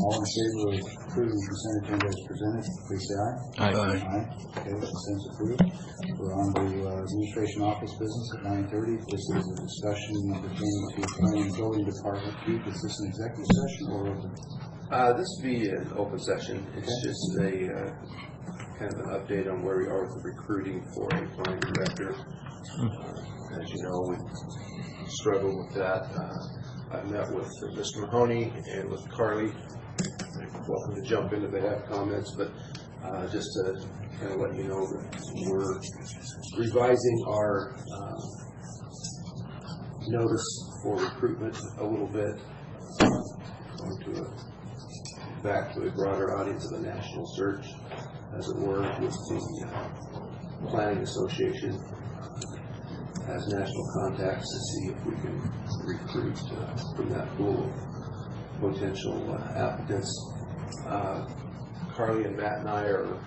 All in favor of approving the consent agenda as presented, please say aye. Aye. Okay, consent's approved. We're on to administration office business at 9:30. This is a discussion pertaining to planning and building department. Keith, is this an executive session or open? This would be an open session. It's just a kind of an update on where we are with the recruiting for a planning director. As you know, we struggled with that. I've met with Mr. Mahoney and with Carly. They're welcome to jump in if they have comments, but just to kind of let you know that we're revising our notice for recruitment a little bit, going to back to a broader audience of a national search, as it were, with the Planning Association as national contacts to see if we can recruit from that pool of potential applicants. Carly and Matt and I are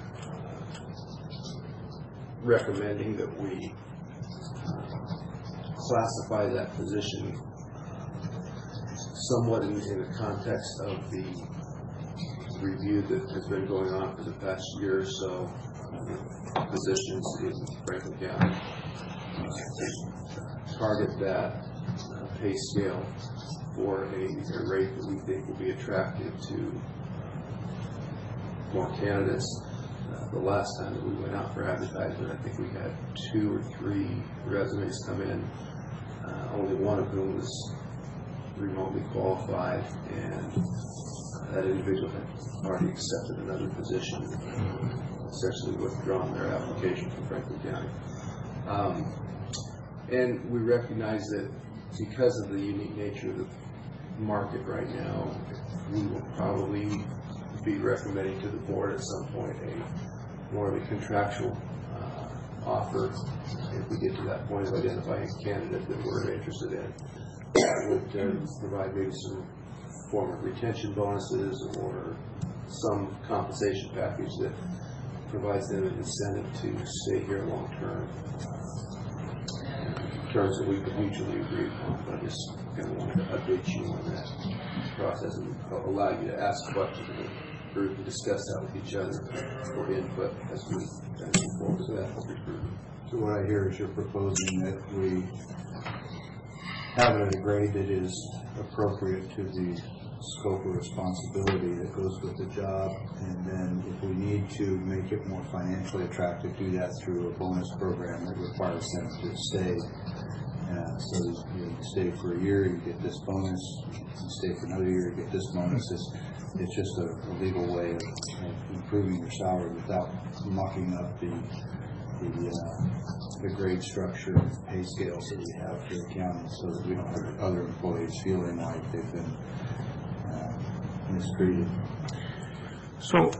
recommending that we classify that position somewhat in the context of the review that has been going on for the past year or so, positions in Franklin County. Target that pay scale for a rate that we think will be attractive to more candidates. The last time that we went out for advertisement, I think we had 2 or 3 resumes come in, only one of whom was remotely qualified, and that individual had already accepted another position, essentially withdrawn their application from Franklin County. And we recognize that because of the unique nature of the market right now, we will probably be recommending to the board at some point a more of a contractual offer, if we get to that point of identifying a candidate that we're interested in. That would provide maybe some form of retention bonuses or some compensation package that provides them an incentive to stay here long term. Terms that we could mutually agree upon, but I just kind of wanted to update you on that process and allow you to ask questions of the group and discuss that with each other for input as we move forward with that recruitment. So what I hear is you're proposing that we have it at a grade that is appropriate to the scope of responsibility that goes with the job, and then if we need to make it more financially attractive, do that through a bonus program that requires them to stay. So you stay for a year, you get this bonus. You stay for another year, you get this bonus. It's just a legal way of improving your salary without mucking up the grade structure and pay scales that we have for the county, so that we don't have other employees feeling like they've been mistreated. So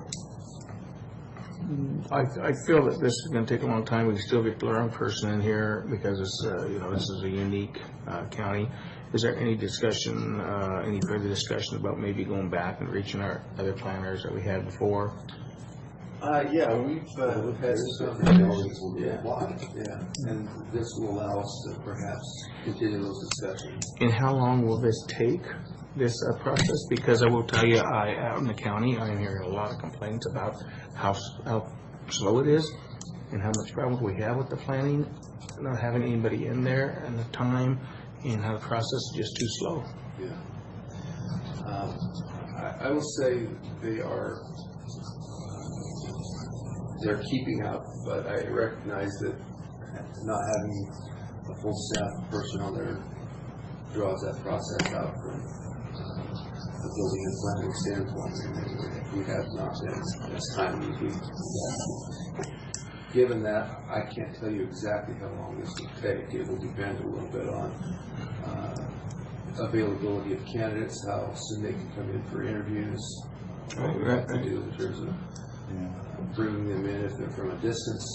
I feel that this is going to take a long time. We still get the wrong person in here because it's this is a unique county. Is there any discussion, any further discussion about maybe going back and reaching our other planners that we had before? Yeah, we've had some conversations. Yeah, and this will allow us to perhaps continue those discussions. And how long will this take, this process? Because I will tell you, out in the county, I am hearing a lot of complaints about how slow it is and how much problems we have with the planning, not having anybody in there and the time, and how the process is just too slow. Yeah. I will say they are they're keeping up, but I recognize that not having a full staff person on there draws that process out from the building and planning standpoint. And we have not been as timely as we have. Given that, I can't tell you exactly how long this will take. It will depend a little bit on availability of candidates, how soon they can come in for interviews, what we have to do in terms of bringing them in if they're from a distance,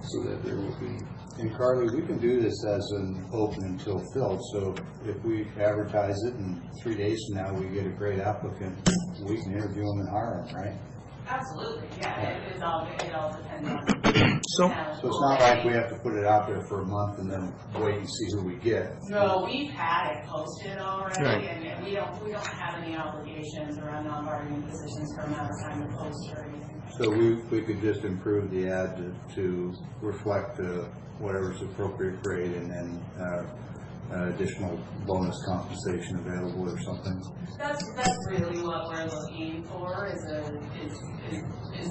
so that there will be. And Carly, we can do this as an open until filled, so if we advertise it and 3 days from now we get a great applicant, we can interview them and hire them, right? Absolutely, yeah, it all depends on. So it's not like we have to put it out there for a month and then wait and see who we get. No, we've had it posted already, Right. and we don't have any obligations around non-bargaining positions for amount of time to post or anything. So we could just improve the ad to reflect whatever's appropriate grade and then additional bonus compensation available or something. That's really what we're looking for is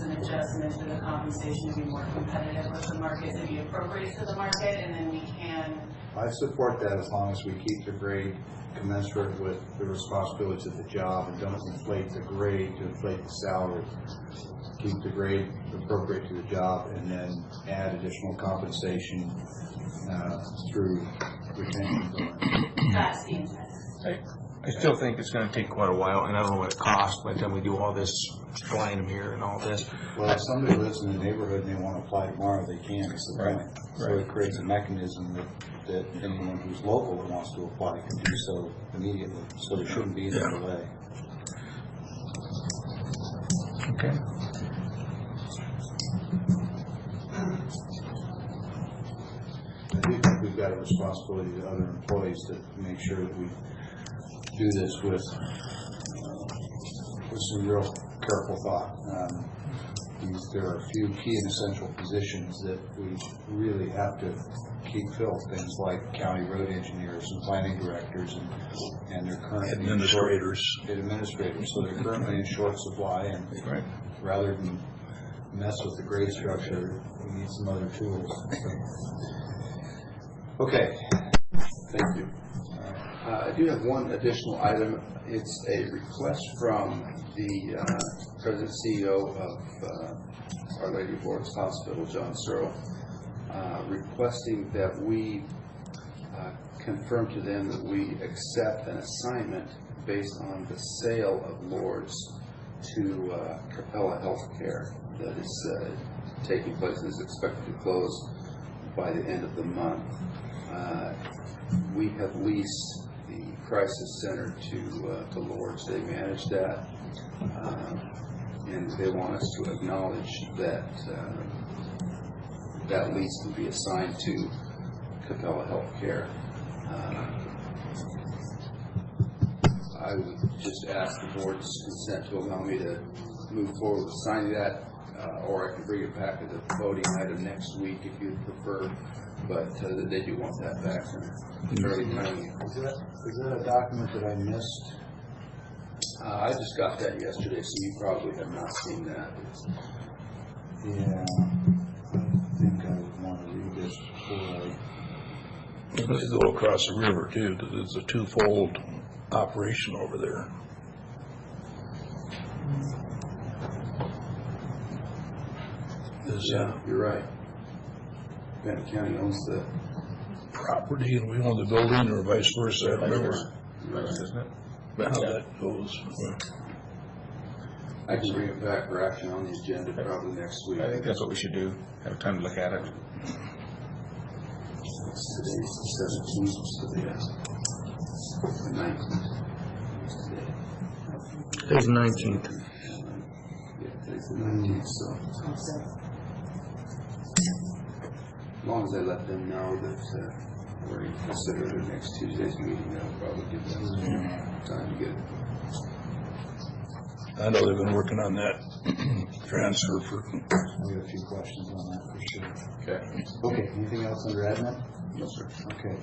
an adjustment to the compensation to be more competitive with the market, to be appropriate to the market, and then we can. I support that as long as we keep the grade commensurate with the responsibilities of the job and don't inflate the grade to inflate the salary. Keep the grade appropriate to the job and then add additional compensation through retention bonus. That's the intent. I still think it's going to take quite a while, and I don't know what it costs by the time we do all this, flying them here and all this. Well, if somebody lives in the neighborhood and they want to apply tomorrow, they can. It's the point. So it creates a mechanism that anyone who's local that wants to apply can do so immediately. So there shouldn't be any delay. Okay. I do think we've got a responsibility to other employees to make sure that we do this with some real careful thought. There are a few key and essential positions that we really have to keep filled. Things like county road engineers and planning directors, and they're currently Administrators. So they're currently in short supply, and rather than mess with the grade structure, we need some other tools. Okay. Thank you. I do have one additional item. It's a request from the President CEO of Our Lady of Lourdes Hospital, John Searle, requesting that we confirm to them that we accept an assignment based on the sale of Lourdes to Capella Healthcare that is taking place and is expected to close by the end of the month. We have leased the crisis center to Lourdes. They manage that, and they want us to acknowledge that that lease can be assigned to Capella Healthcare. I would just ask the board's consent to allow me to move forward with signing that, or I can bring it back as a voting item next week if you'd prefer. But they do want that back fairly timely. Is that a document that I missed? I just got that yesterday, so you probably have not seen that. Yeah, I think I would want to read this before I... They go across the river too. It's a twofold operation over there. Yeah, you're right. Benton County owns the property and we own the building, or vice versa. I don't remember. Right. How that goes. I can bring it back for action on the agenda probably next week. I think that's what we should do. Have time to look at it. Today's the 17th, so the 19th. Today's 19th. Yeah, today's the 19th, so. As long as I let them know that we're going to consider the next Tuesday's meeting, that'll probably give them time to get it. I know they've been working on that transfer for. We have a few questions on that for sure. Okay. Okay, anything else under admin? No, sir. Okay.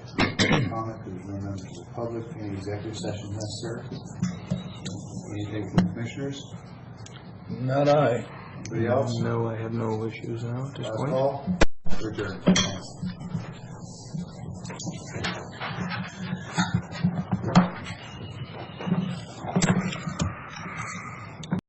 Comment, there's no members of the public, any executive session necessary? Anything from commissioners? Not I. Anybody else? No, I have no issues now at this Last point. call? We're adjourned. Thanks.